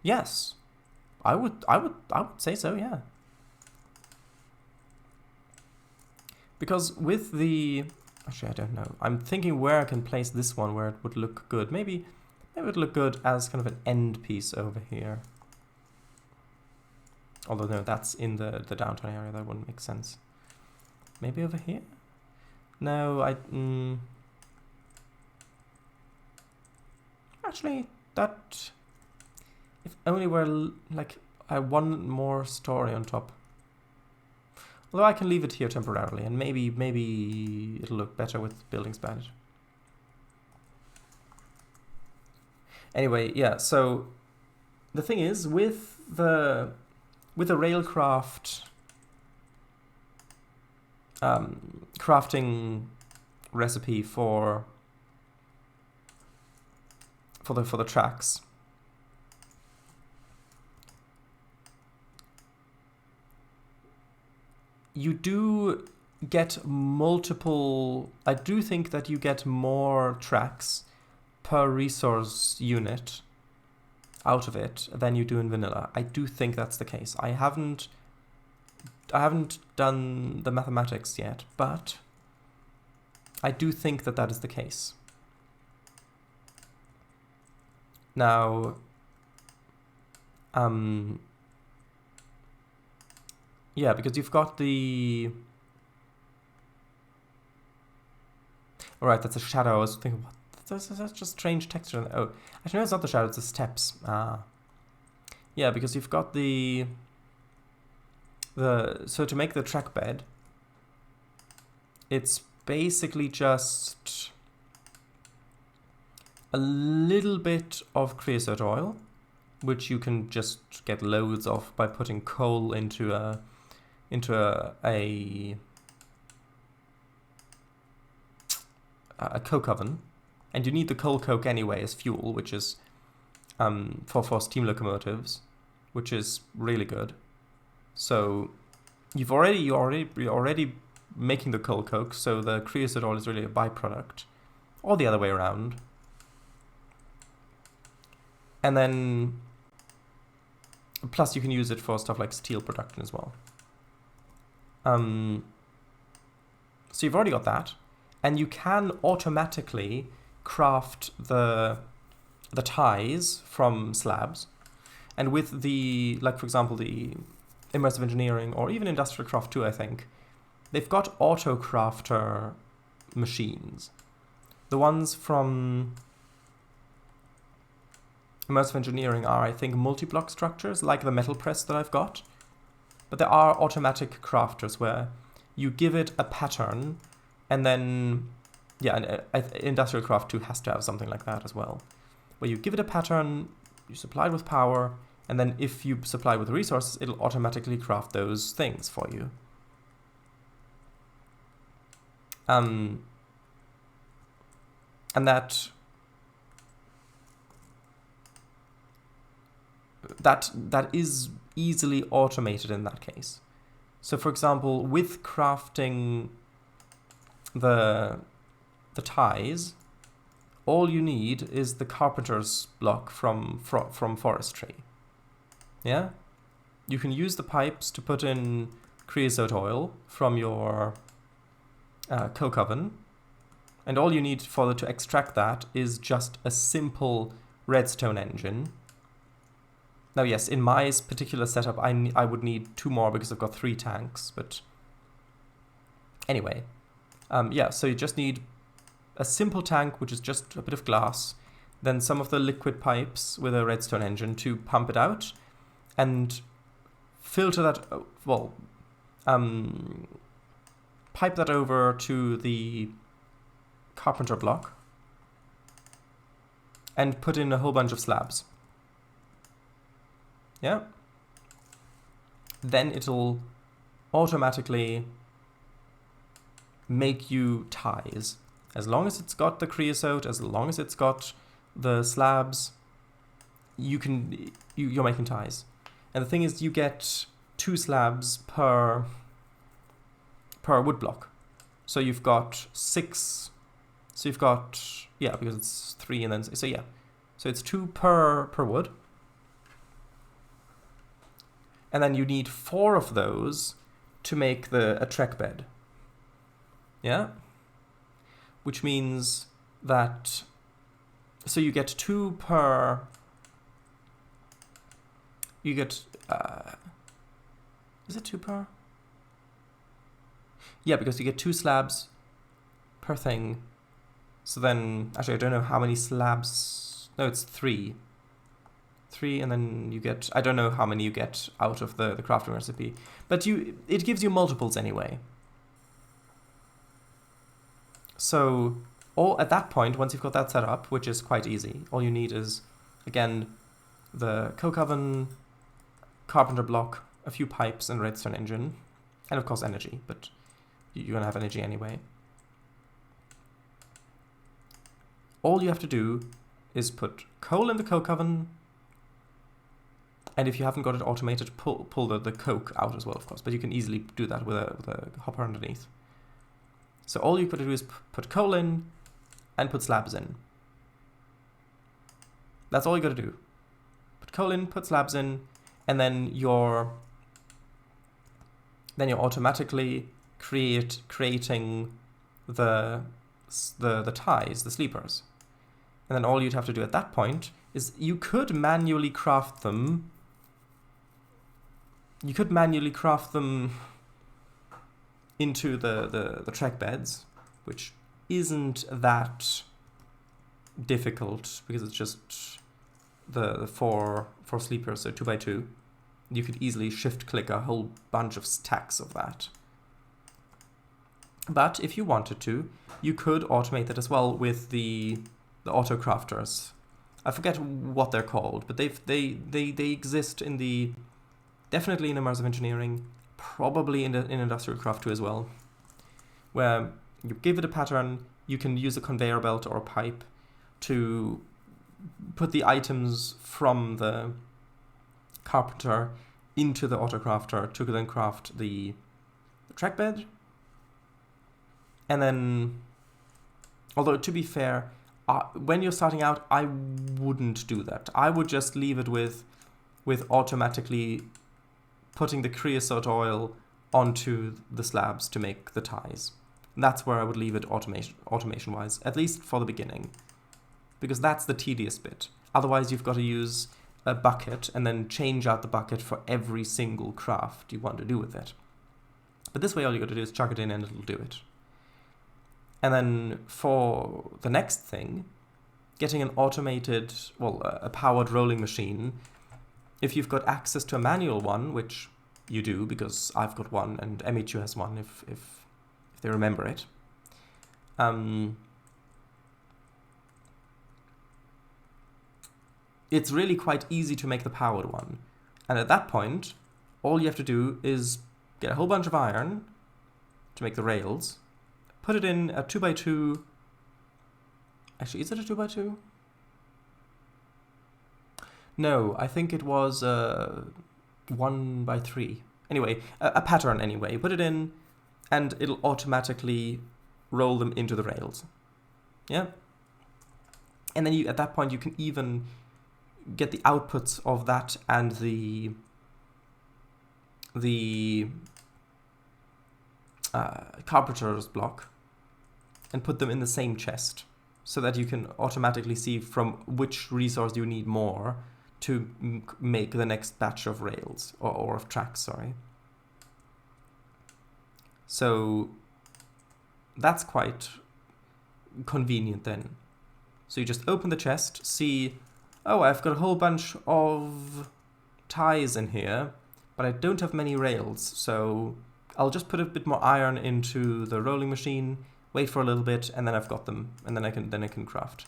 Yes, I would say so. Yeah. Because with the... Actually, I don't know. I'm thinking where I can place this one where it would look good. Maybe it would look good as kind of an end piece over here. Although, no, that's in the downtown area. That wouldn't make sense. Maybe over here? No, Actually, that... If only were, like, one more story on top. Although I can leave it here temporarily, and maybe it'll look better with buildings behind it. Anyway, yeah, so the thing is, with the railcraft crafting recipe for the tracks, you do get multiple... I do think that you get more tracks per resource unit out of it than you do in vanilla. I do think that's the case. I haven't done the mathematics yet, but I do think that is the case. Now, yeah, because you've got the... Alright, that's a shadow. I was thinking, what? That's just strange texture. Oh, actually, no, it's not the shadow, it's the steps. Ah. Yeah, because you've got the... So to make the track bed, it's basically just a little bit of creosote oil, which you can just get loads of by putting coal into a coke oven, and you need the coal coke anyway as fuel, which is for steam locomotives, which is really good. So you're already making the coal coke, so the creosote oil is really a byproduct, or the other way around. And then plus you can use it for stuff like steel production as well. So you've already got that, and you can automatically craft the ties from slabs. And with the, like for example, the immersive engineering or even Industrial Craft 2, I think, they've got auto crafter machines. The ones from immersive engineering are, I think, multi-block structures like the metal press that I've got. But there are automatic crafters where you give it a pattern, and then, yeah, and Industrial Craft 2 has to have something like that as well, where you give it a pattern, you supply it with power, And then if you supply with resources, it'll automatically craft those things for you. And that is easily automated in that case. So for example, with crafting the ties, all you need is the carpenter's block from forestry. Yeah? You can use the pipes to put in creosote oil from your coke oven, and all you need to extract that is just a simple redstone engine. Now yes, in my particular setup I would need 2 more because I've got 3 tanks, but anyway. Yeah, so you just need a simple tank, which is just a bit of glass, then some of the liquid pipes with a redstone engine to pump it out, and filter that, pipe that over to the carpenter block, and put in a whole bunch of slabs. Yeah? Then it'll automatically make you ties. As long as it's got the creosote, as long as it's got the slabs, you're making ties. And the thing is, you get 2 slabs per wood block. So you've got 6. So you've got, yeah, because it's 3 and then, so yeah. So it's 2 per wood. And then you need 4 of those to make a trek bed. Yeah? Which means that, so you get 2 per, you get, is it 2 per? Yeah, because you get 2 slabs per thing. So then, actually I don't know how many slabs, no, it's 3. 3, and then you get, I don't know how many you get out of the crafting recipe, but it gives you multiples anyway. So at that point, once you've got that set up, which is quite easy, all you need is, again, the coke oven, carpenter block, a few pipes, and redstone engine, and of course energy, but you're gonna have energy anyway. All you have to do is put coal in the coke oven, and if you haven't got it automated, pull the coke out as well, of course. But you can easily do that with a hopper underneath. So all you've got to do is put coal in and put slabs in. That's all you got to do. Put coal in, put slabs in, and then you're automatically creating the ties, the sleepers. And then all you'd have to do at that point is you could manually craft them. You could manually craft them into the trek beds, which isn't that difficult because it's just the four sleepers, so 2 by 2. You could easily shift click a whole bunch of stacks of that. But if you wanted to, you could automate that as well with the auto crafters. I forget what they're called, but they exist in definitely in immersive engineering, probably in industrial craft too as well, where you give it a pattern, you can use a conveyor belt or a pipe to put the items from the carpenter into the auto crafter to then craft the trek bed. And then, although to be fair, when you're starting out, I wouldn't do that. I would just leave it with automatically putting the creosote oil onto the slabs to make the ties. And that's where I would leave it automation-wise, at least for the beginning, because that's the tedious bit. Otherwise, you've got to use a bucket and then change out the bucket for every single craft you want to do with it. But this way, all you got to do is chuck it in and it'll do it. And then for the next thing, getting an automated, a powered rolling machine, if you've got access to a manual one, which you do because I've got one and MHU has one if they remember it, it's really quite easy to make the powered one. And at that point, all you have to do is get a whole bunch of iron to make the rails, put it in a 2x2. Actually, is it a 2x2? No, I think it was 1x3. Anyway, a pattern anyway. Put it in, and it'll automatically roll them into the rails. Yeah? And then you, at that point, you can even get the outputs of that and the carpenter's block and put them in the same chest so that you can automatically see from which resource you need more to make the next batch of rails, or of tracks, sorry. So that's quite convenient then. So you just open the chest, see, oh, I've got a whole bunch of ties in here, but I don't have many rails, so I'll just put a bit more iron into the rolling machine, wait for a little bit, and then I've got them, and then I can craft.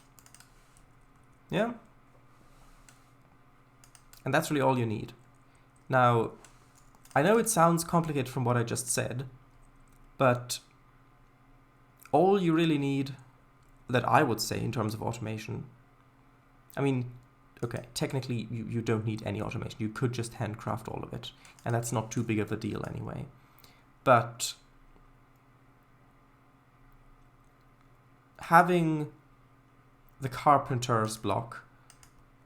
Yeah? And that's really all you need. Now, I know it sounds complicated from what I just said, but all you really need, that I would say in terms of automation, I mean, okay, technically you don't need any automation. You could just handcraft all of it, and that's not too big of a deal anyway. But having the carpenter's block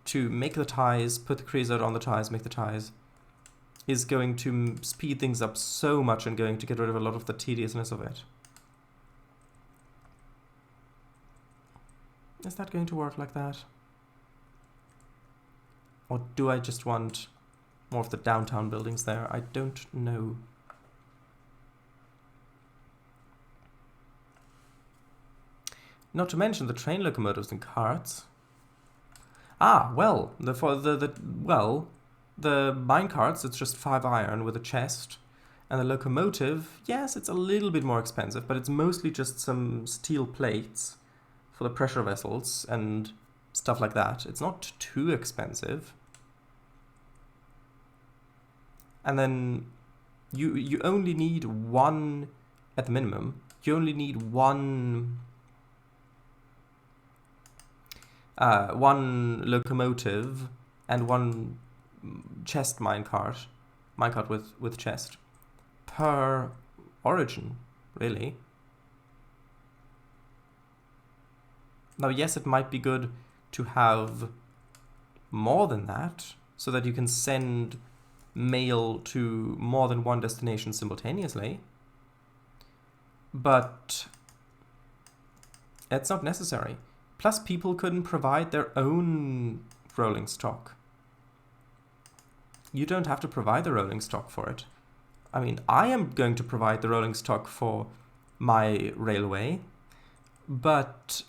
to make the ties, put the creosote on the ties, make the ties, is going to speed things up so much and going to get rid of a lot of the tediousness of it. Is that going to work like that? Or do I just want more of the downtown buildings there? I don't know. Not to mention the train locomotives and carts. Ah, well, the mine carts, it's just 5 iron with a chest. And the locomotive, yes, it's a little bit more expensive, but it's mostly just some steel plates for the pressure vessels and stuff like that. It's not too expensive. And then you only need one, at the minimum, you only need one locomotive and one chest minecart with chest per origin, really. Now, yes, it might be good to have more than that, so that you can send mail to more than one destination simultaneously, but it's not necessary. Plus, people couldn't provide their own rolling stock. You don't have to provide the rolling stock for it. I mean, I am going to provide the rolling stock for my railway, but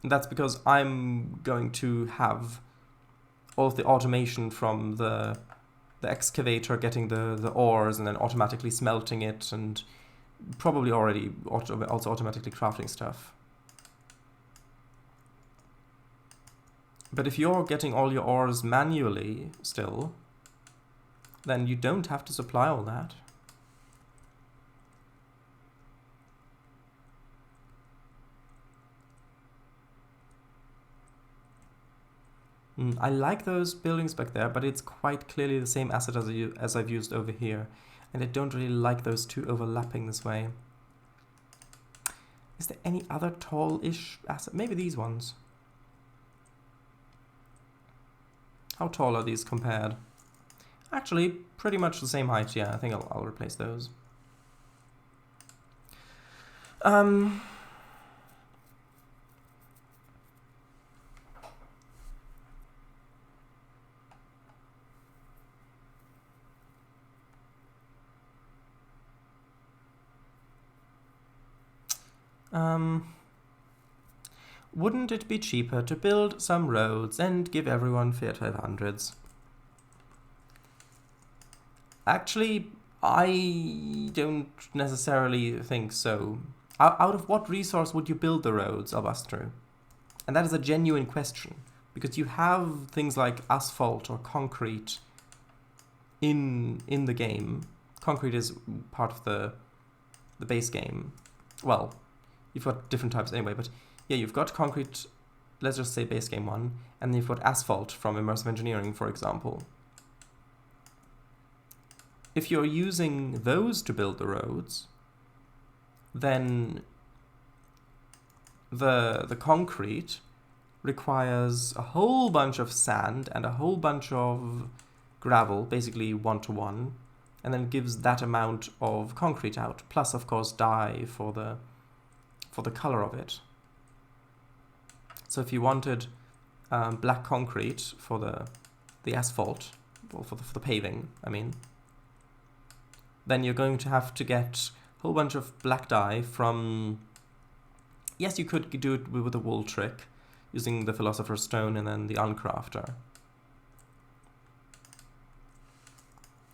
that's because I'm going to have all of the automation from the excavator getting the ores and then automatically smelting it, and probably already also automatically crafting stuff. But if you're getting all your ores manually still, then you don't have to supply all that. I like those buildings back there, but it's quite clearly the same asset as I've used over here. And I don't really like those two overlapping this way. Is there any other tall-ish asset? Maybe these ones. How tall are these compared? Actually, pretty much the same height. Yeah, I think I'll replace those. Wouldn't it be cheaper to build some roads and give everyone Fiat 500s? Actually, I don't necessarily think so. Out of what resource would you build the roads, Albastro? And that is a genuine question. because you have things like asphalt or concrete in the game. Concrete is part of the base game. Well, you've got different types anyway, but yeah, you've got concrete, let's just say base game 1, and then you've got asphalt from immersive engineering, for example. If you're using those to build the roads, then the concrete requires a whole bunch of sand and a whole bunch of gravel, basically 1-to-1, and then gives that amount of concrete out, plus of course dye for the color of it. So if you wanted black concrete for the asphalt, or for the paving, I mean, then you're going to have to get a whole bunch of black dye from... Yes, you could do it with a wool trick, using the Philosopher's Stone and then the Uncrafter.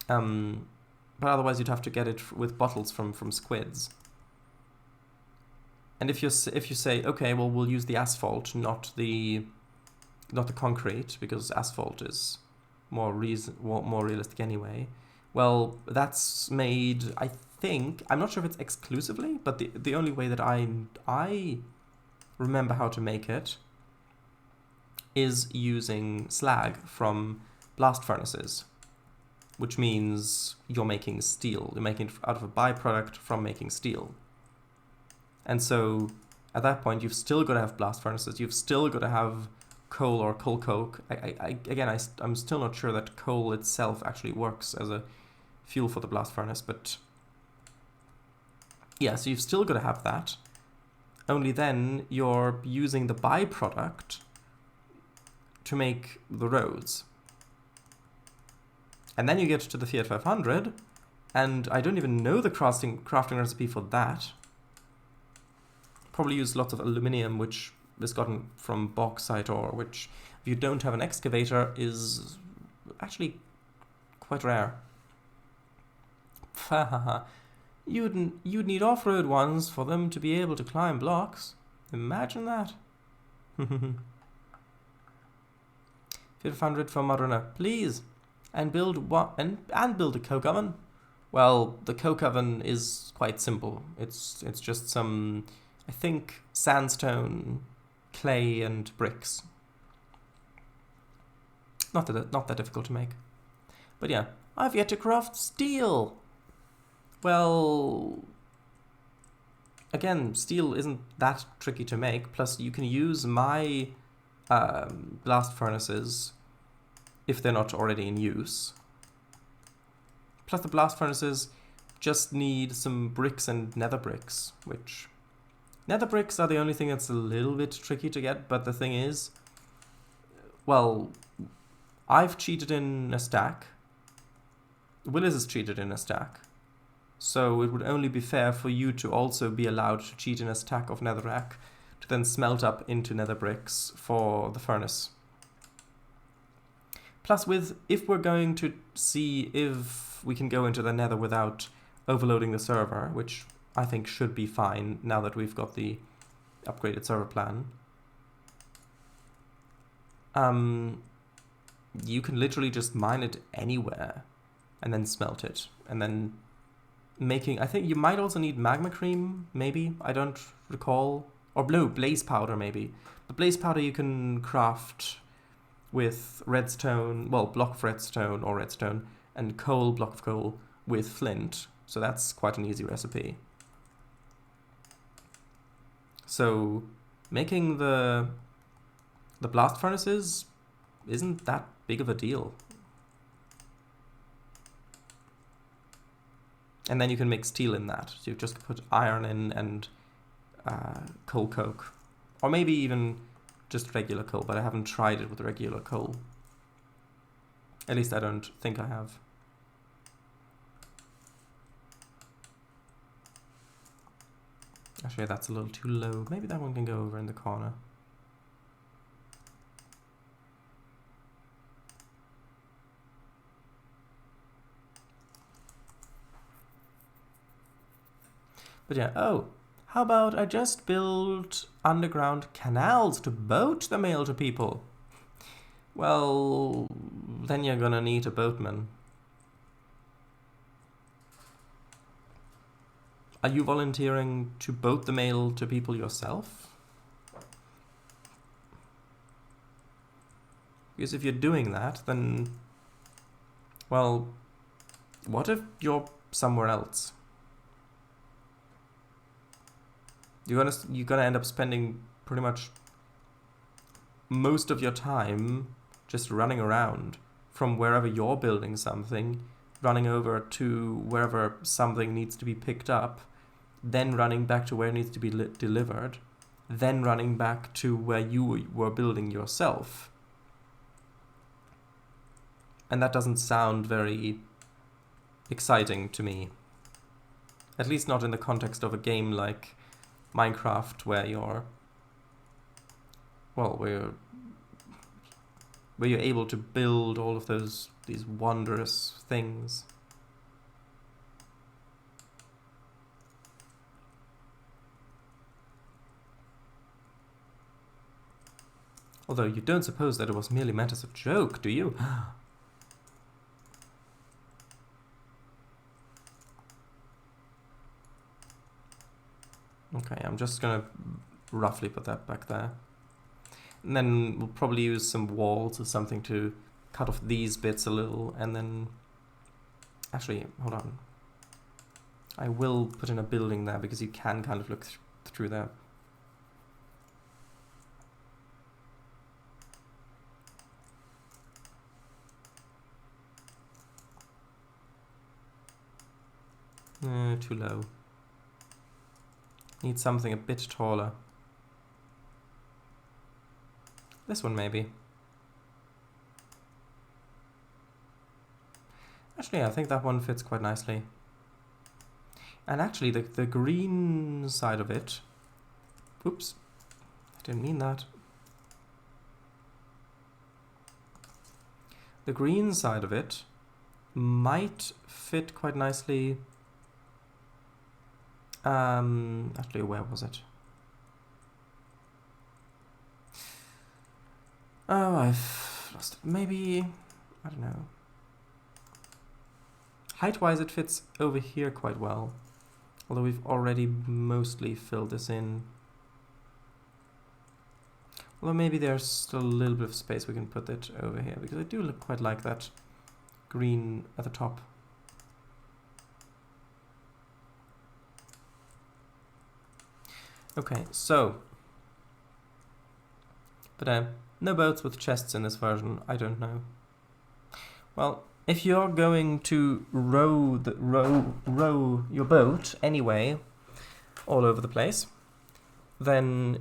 But otherwise you'd have to get it with bottles from squids. And if you say, okay, well, we'll use the asphalt, not the concrete, because asphalt is more realistic anyway. Well, that's made, I think, I'm not sure if it's exclusively, but the only way that I remember how to make it is using slag from blast furnaces, which means you're making steel. You're making it out of a byproduct from making steel. And so at that point, you've still got to have blast furnaces. You've still got to have coal or coal coke. I'm still not sure that coal itself actually works as a fuel for the blast furnace, but yeah, so you've still got to have that. Only then you're using the byproduct to make the roads. And then you get to the Fiat 500, and I don't even know the crafting recipe for that. Probably use lots of aluminium, which is gotten from bauxite ore, which, if you don't have an excavator, is actually quite rare. You'd need off-road ones for them to be able to climb blocks. Imagine that. Fiat 500 for Modena, please. And build and build a coke oven. Well, the coke oven is quite simple. It's just some, I think, sandstone, clay, and bricks. Not that difficult to make. But yeah, I've yet to craft steel. Well, again, steel isn't that tricky to make. Plus, you can use my blast furnaces if they're not already in use. Plus, the blast furnaces just need some bricks and nether bricks, which... Nether bricks are the only thing that's a little bit tricky to get, but the thing is, well, I've cheated in a stack. Willis has cheated in a stack. So it would only be fair for you to also be allowed to cheat in a stack of netherrack to then smelt up into nether bricks for the furnace. Plus, if we're going to see if we can go into the nether without overloading the server, which I think should be fine now that we've got the upgraded server plan, you can literally just mine it anywhere and then smelt it. And then I think you might also need magma cream, maybe, I don't recall. Or blaze powder, maybe. The blaze powder you can craft with redstone, well, block of redstone or redstone, and coal, block of coal, with flint. So that's quite an easy recipe. So making the blast furnaces isn't that big of a deal. And then you can make steel in that. So you just put iron in and coal coke. Or maybe even just regular coal, but I haven't tried it with regular coal. At least I don't think I have. Actually, that's a little too low. Maybe that one can go over in the corner. But yeah, oh, how about I just build underground canals to boat the mail to people? Well, then you're gonna need a boatman. Are you volunteering to boat the mail to people yourself? Because if you're doing that, then... Well, what if you're somewhere else? You're gonna end up spending pretty much most of your time just running around from wherever you're building something, running over to wherever something needs to be picked up, then running back to where it needs to be delivered, then running back to where you were building yourself. And that doesn't sound very exciting to me. At least not in the context of a game like Minecraft, where you're... Well, where you're able to build all of these wondrous things. Although you don't suppose that it was merely meant as a joke, do you? Okay, I'm just gonna roughly put that back there. And then we'll probably use some walls or something to cut off these bits a little, and then... Actually, hold on. I will put in a building there, because you can kind of look through there. Too low. Need something a bit taller. This one, maybe. Actually, I think that one fits quite nicely. And actually, the green side of it... Oops. I didn't mean that. The green side of it might fit quite nicely... actually, where was it? Oh, I've lost it. Maybe, I don't know. Height-wise, it fits over here quite well. Although we've already mostly filled this in. Although maybe there's still a little bit of space we can put it over here, because I do quite like that green at the top. Okay, so... But no boats with chests in this version, I don't know. Well, if you're going to row your boat anyway, all over the place, then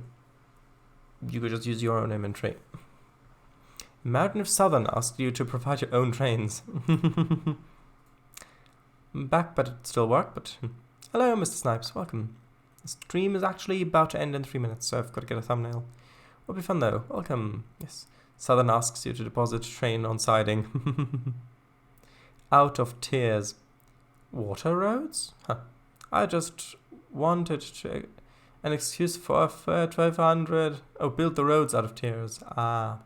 you could just use your own inventory. Mountain of Southern asked you to provide your own trains. Back, but it still worked, but... Hello, Mr. Snipes, welcome. The stream is actually about to end in 3 minutes, so I've got to get a thumbnail. Will be fun though. Welcome. Yes. Southern asks you to deposit train on siding. Out of tears. Water roads? Huh. I just wanted an excuse for 1200. Oh, build the roads out of tears. Ah.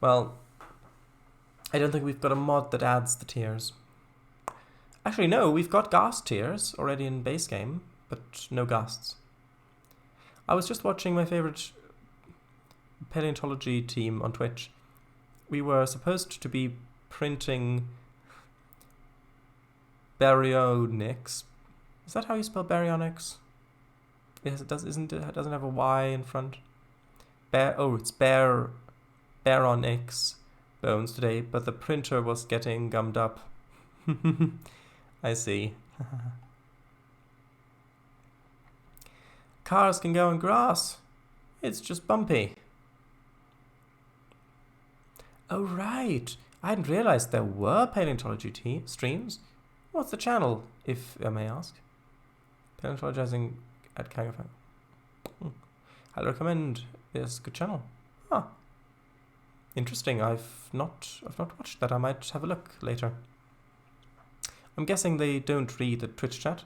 Well, I don't think we've got a mod that adds the tiers. Actually, no, we've got ghast tiers already in base game, but no ghasts. I was just watching my favorite paleontology team on Twitch. We were supposed to be printing baryonyx. Is that how you spell baryonyx? Yes, it does. Isn't it? It doesn't have a Y in front. It's baryonyx bones today, but the printer was getting gummed up. I see. Cars can go on grass. It's just bumpy. Oh, right. I hadn't realized there were paleontology streams. What's the channel, if I may ask? Paleontologizing at Kagafang. I'll recommend this good channel. Ah. Interesting. I've not watched that. I might have a look later. I'm guessing they don't read the Twitch chat.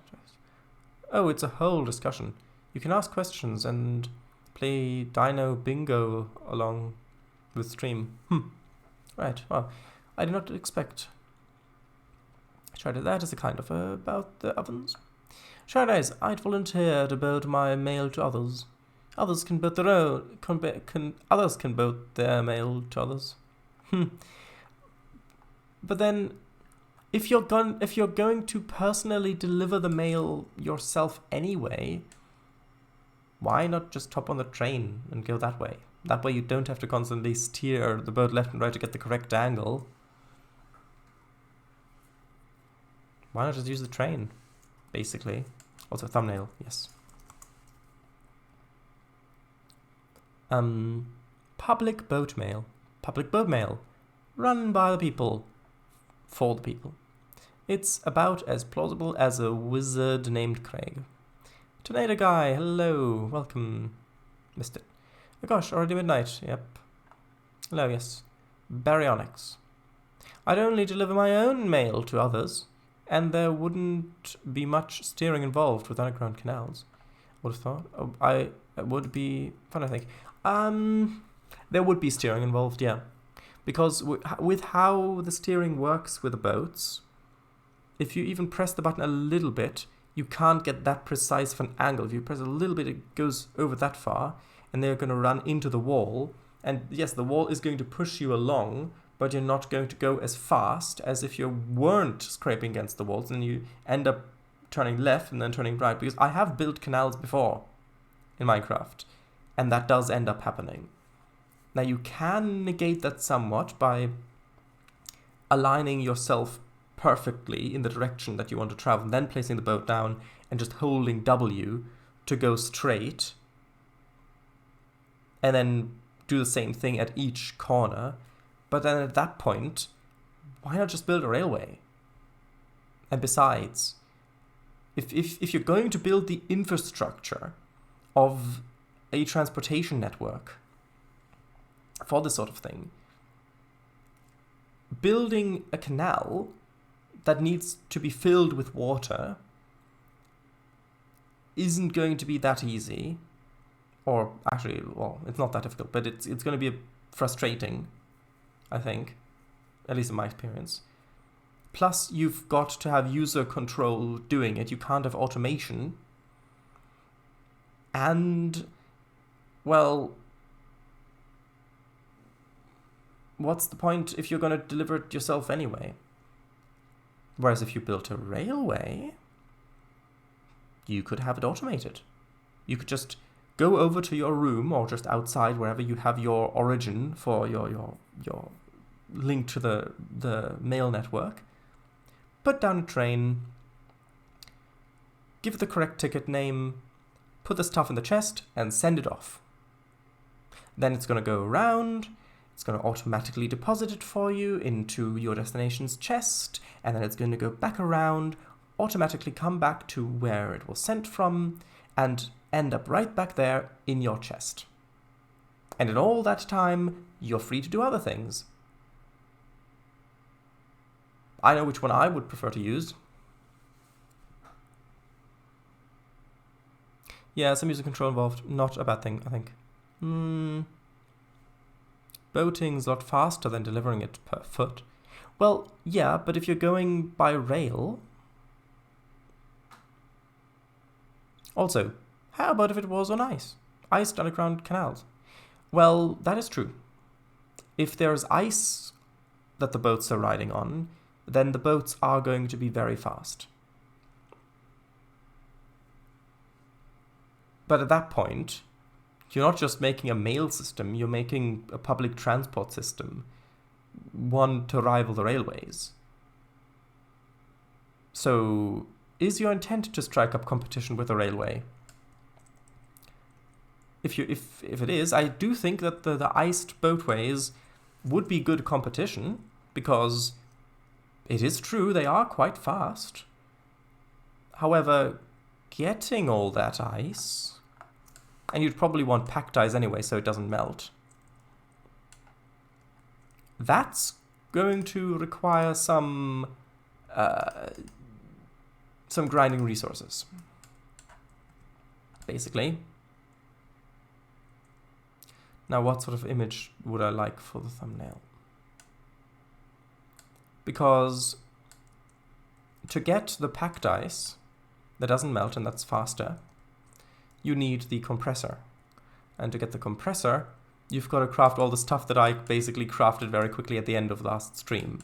Oh, it's a whole discussion. You can ask questions and play Dino Bingo along. with stream. Right, well, I did not expect. That is a kind of about the ovens. Trainz, I'd volunteer to build my mail to others. Others can build their own. Others can build their mail to others. But then, if you're going to personally deliver the mail yourself anyway, why not just hop on the train and go that way? That way you don't have to constantly steer the boat left and right to get the correct angle. Why not just use the train, basically? Also, thumbnail, yes. Public boat mail. Public boat mail. Run by the people. For the people. It's about as plausible as a wizard named Craig. Tornado guy, hello, welcome. Missed it. Oh gosh, already midnight, yep. Hello, yes. Baryonyx. I'd only deliver my own mail to others, and there wouldn't be much steering involved with underground canals. Would have thought. It would be fun, I think. There would be steering involved, yeah. Because with how the steering works with the boats, if you even press the button a little bit, you can't get that precise of an angle. If you press a little bit, it goes over that far, and they're going to run into the wall. And yes, the wall is going to push you along, but you're not going to go as fast as if you weren't scraping against the walls, and you end up turning left and then turning right. Because I have built canals before in Minecraft, and that does end up happening. Now, you can negate that somewhat by aligning yourself perfectly in the direction that you want to travel, and then placing the boat down and just holding W to go straight, and then do the same thing at each corner. But then at that point, why not just build a railway? And besides, if you're going to build the infrastructure of a transportation network for this sort of thing, building a canal that needs to be filled with water isn't going to be that easy. Or actually, well, it's not that difficult, but it's going to be frustrating, I think, at least in my experience. Plus, you've got to have user control doing it. You can't have automation. And, well, what's the point if you're going to deliver it yourself anyway? Whereas if you built a railway, you could have it automated. You could just go over to your room or just outside wherever you have your origin for your link to the mail network. Put down a train, give it the correct ticket name, put the stuff in the chest, and send it off. Then it's going to go around. It's going to automatically deposit it for you into your destination's chest, and then it's going to go back around, automatically come back to where it was sent from, and end up right back there in your chest. And in all that time, you're free to do other things. I know which one I would prefer to use. Yeah, some user control involved. Not a bad thing, I think. Boating's a lot faster than delivering it per foot. Well, yeah, but if you're going by rail... Also, how about if it was on ice? Iced underground canals. Well, that is true. If there's ice that the boats are riding on, then the boats are going to be very fast. But at that point, you're not just making a mail system, you're making a public transport system, one to rival the railways. So, is your intent to strike up competition with the railway? If it is, I do think that the iced boatways would be good competition, because it is true they are quite fast. However, getting all that ice... And you'd probably want packed ice anyway, so it doesn't melt. That's going to require some grinding resources, basically. Now, what sort of image would I like for the thumbnail? Because to get the packed ice that doesn't melt and that's faster, you need the compressor. And to get the compressor, you've got to craft all the stuff that I basically crafted very quickly at the end of last stream.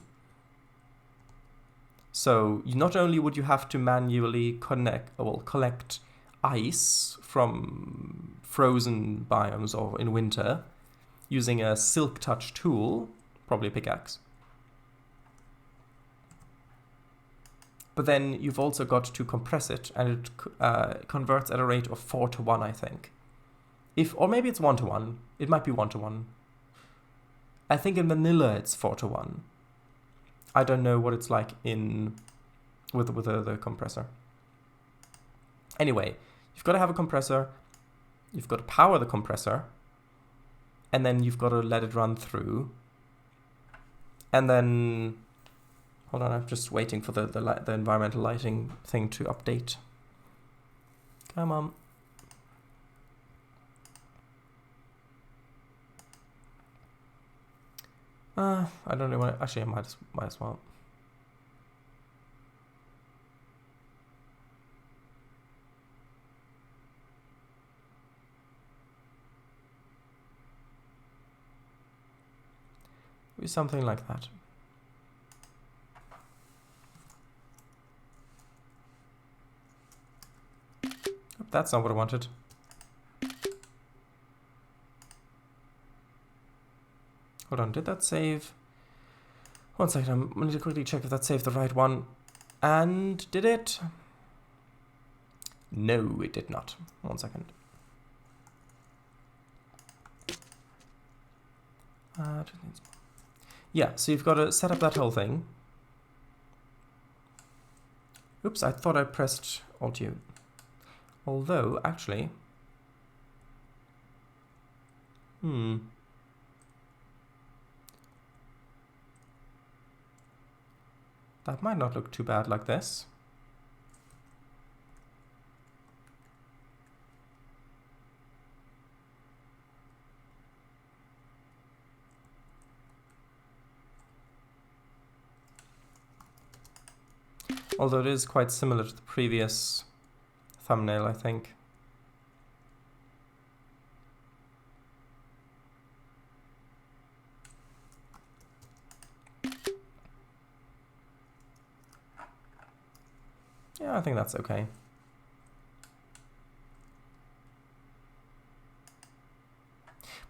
So not only would you have to manually collect ice from frozen biomes or in winter using a silk touch tool, probably a pickaxe, but then you've also got to compress it, and it converts at a rate of 4:1, I think. Or maybe it's 1:1. It might be 1:1. I think in vanilla it's 4:1. I don't know what it's like with the compressor. Anyway, you've got to have a compressor. You've got to power the compressor, and then you've got to let it run through. And then, hold on, I'm just waiting for the environmental lighting thing to update. Come on. I don't know what. Actually, I might as well. Be something like that. Oh, that's not what I wanted. Hold on, did that save? One second, I need to quickly check if that saved the right one. And did it? No, it did not. 1 second. Yeah, so you've got to set up that whole thing. Oops, I thought I pressed Alt-U. Although, actually... That might not look too bad like this. Although it is quite similar to the previous thumbnail, I think. Yeah, I think that's okay.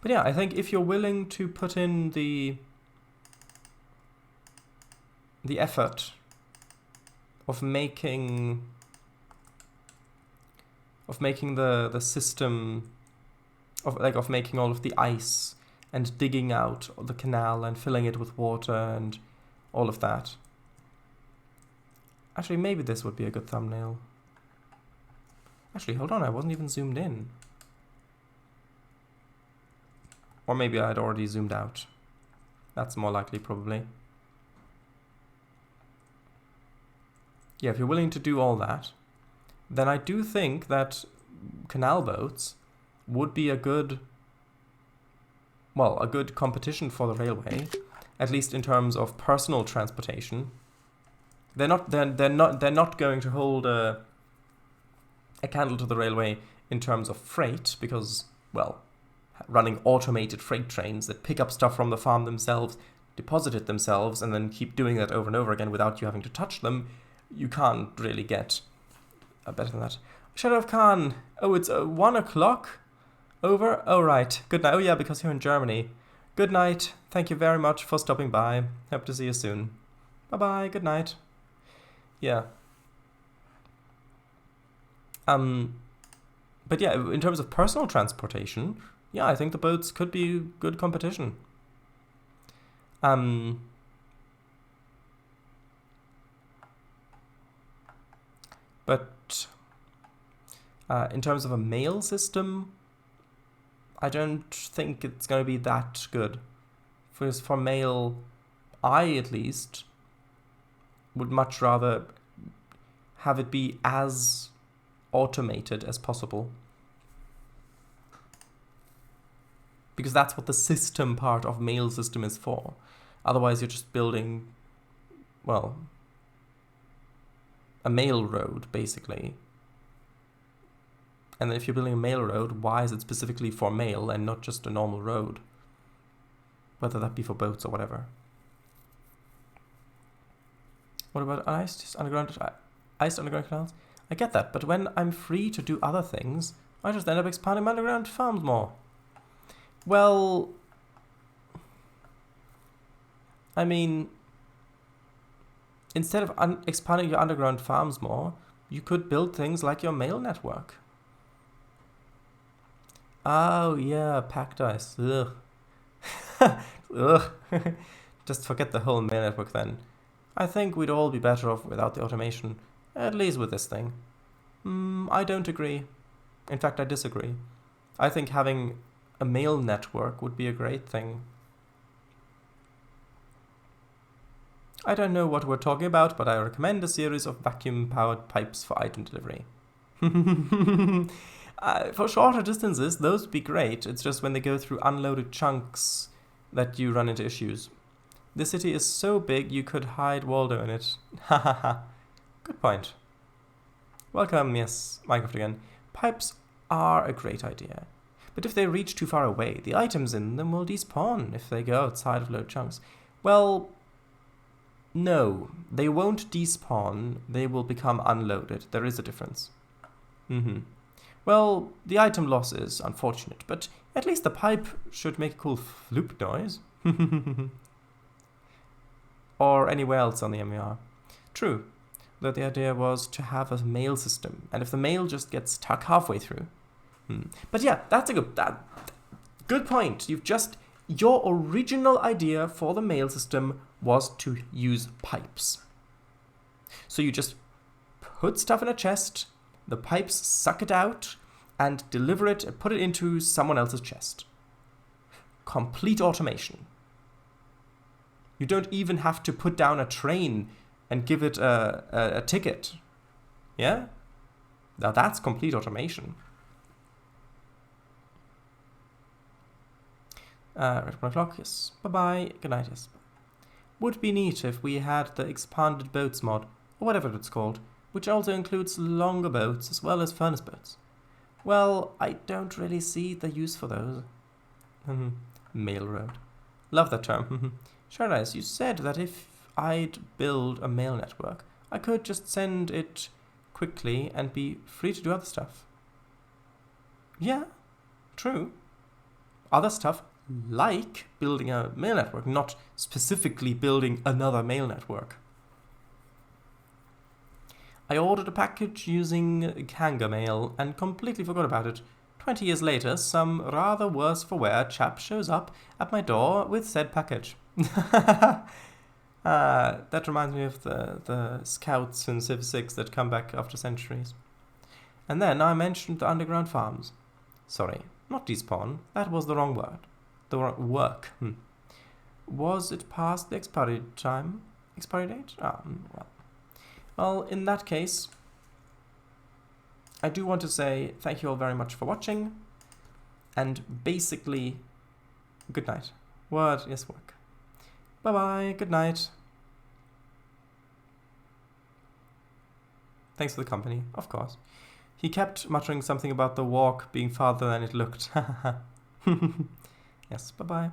But yeah, I think if you're willing to put in the effort of making the system of making all of the ice and digging out the canal and filling it with water and all of that. Actually, maybe this would be a good thumbnail. Actually, hold on, I wasn't even zoomed in. Or maybe I had already zoomed out. That's more likely, probably. Yeah, if you're willing to do all that, then I do think that canal boats would be a good competition for the railway, at least in terms of personal transportation. They're not going to hold a candle to the railway in terms of freight, because, well, running automated freight trains that pick up stuff from the farm themselves, deposit it themselves, and then keep doing that over and over again without you having to touch them, you can't really get better than that. Shadow of Khan. Oh, it's 1 o'clock? Over? Oh, right. Good night. Oh, yeah, because you're in Germany. Good night. Thank you very much for stopping by. Hope to see you soon. Bye-bye. Good night. Yeah. But yeah, in terms of personal transportation, yeah, I think the boats could be good competition. But in terms of a mail system, I don't think it's going to be that good. For mail, I at least would much rather have it be as automated as possible. Because that's what the system part of mail system is for. Otherwise, you're just building, well, a mail road, basically. And then if you're building a mail road, why is it specifically for mail and not just a normal road? Whether that be for boats or whatever. What about iced underground canals? I get that, but when I'm free to do other things, I just end up expanding my underground farms more. Well, I mean, instead of expanding your underground farms more, you could build things like your mail network. Oh yeah, packed ice. Ugh. Ugh. Just forget the whole mail network then. I think we'd all be better off without the automation, at least with this thing. I don't agree. In fact, I disagree. I think having a mail network would be a great thing. I don't know what we're talking about, but I recommend a series of vacuum-powered pipes for item delivery. For shorter distances, those would be great. It's just when they go through unloaded chunks that you run into issues. The city is so big you could hide Waldo in it. Hahaha. Good point. Welcome, yes, Minecraft again. Pipes are a great idea. But if they reach too far away, the items in them will despawn if they go outside of load chunks. Well, no, they won't despawn. They will become unloaded. There is a difference. Well, the item loss is unfortunate, but at least the pipe should make a cool floop noise. Or anywhere else on the MER. True, though the idea was to have a mail system, and if the mail just gets stuck halfway through. But yeah, that's a good point. Your original idea for the mail system was to use pipes. So you just put stuff in a chest, the pipes suck it out, and deliver it and put it into someone else's chest. Complete automation. You don't even have to put down a train and give it a ticket. Yeah? Now that's complete automation. Red 1 o'clock, yes. Bye-bye. Good night, yes. Would be neat if we had the expanded boats mod, or whatever it's called, which also includes longer boats as well as furnace boats. Well, I don't really see the use for those. Mail road. Love that term. Sharadise, you said that if I'd build a mail network, I could just send it quickly and be free to do other stuff. Yeah, true. Other stuff like building a mail network, not specifically building another mail network. I ordered a package using Kanga Mail and completely forgot about it. 20 years later, some rather worse for wear chap shows up at my door with said package. That reminds me of the scouts in Civ 6 that come back after centuries. And then I mentioned the underground farms. Sorry, not despawn. That was the wrong word. The wrong work. Was it past the expiry date? Well, in that case, I do want to say thank you all very much for watching, and basically, good night. Word, yes, work. Bye-bye, good night. Thanks for the company, of course. He kept muttering something about the walk being farther than it looked. Yes, bye-bye.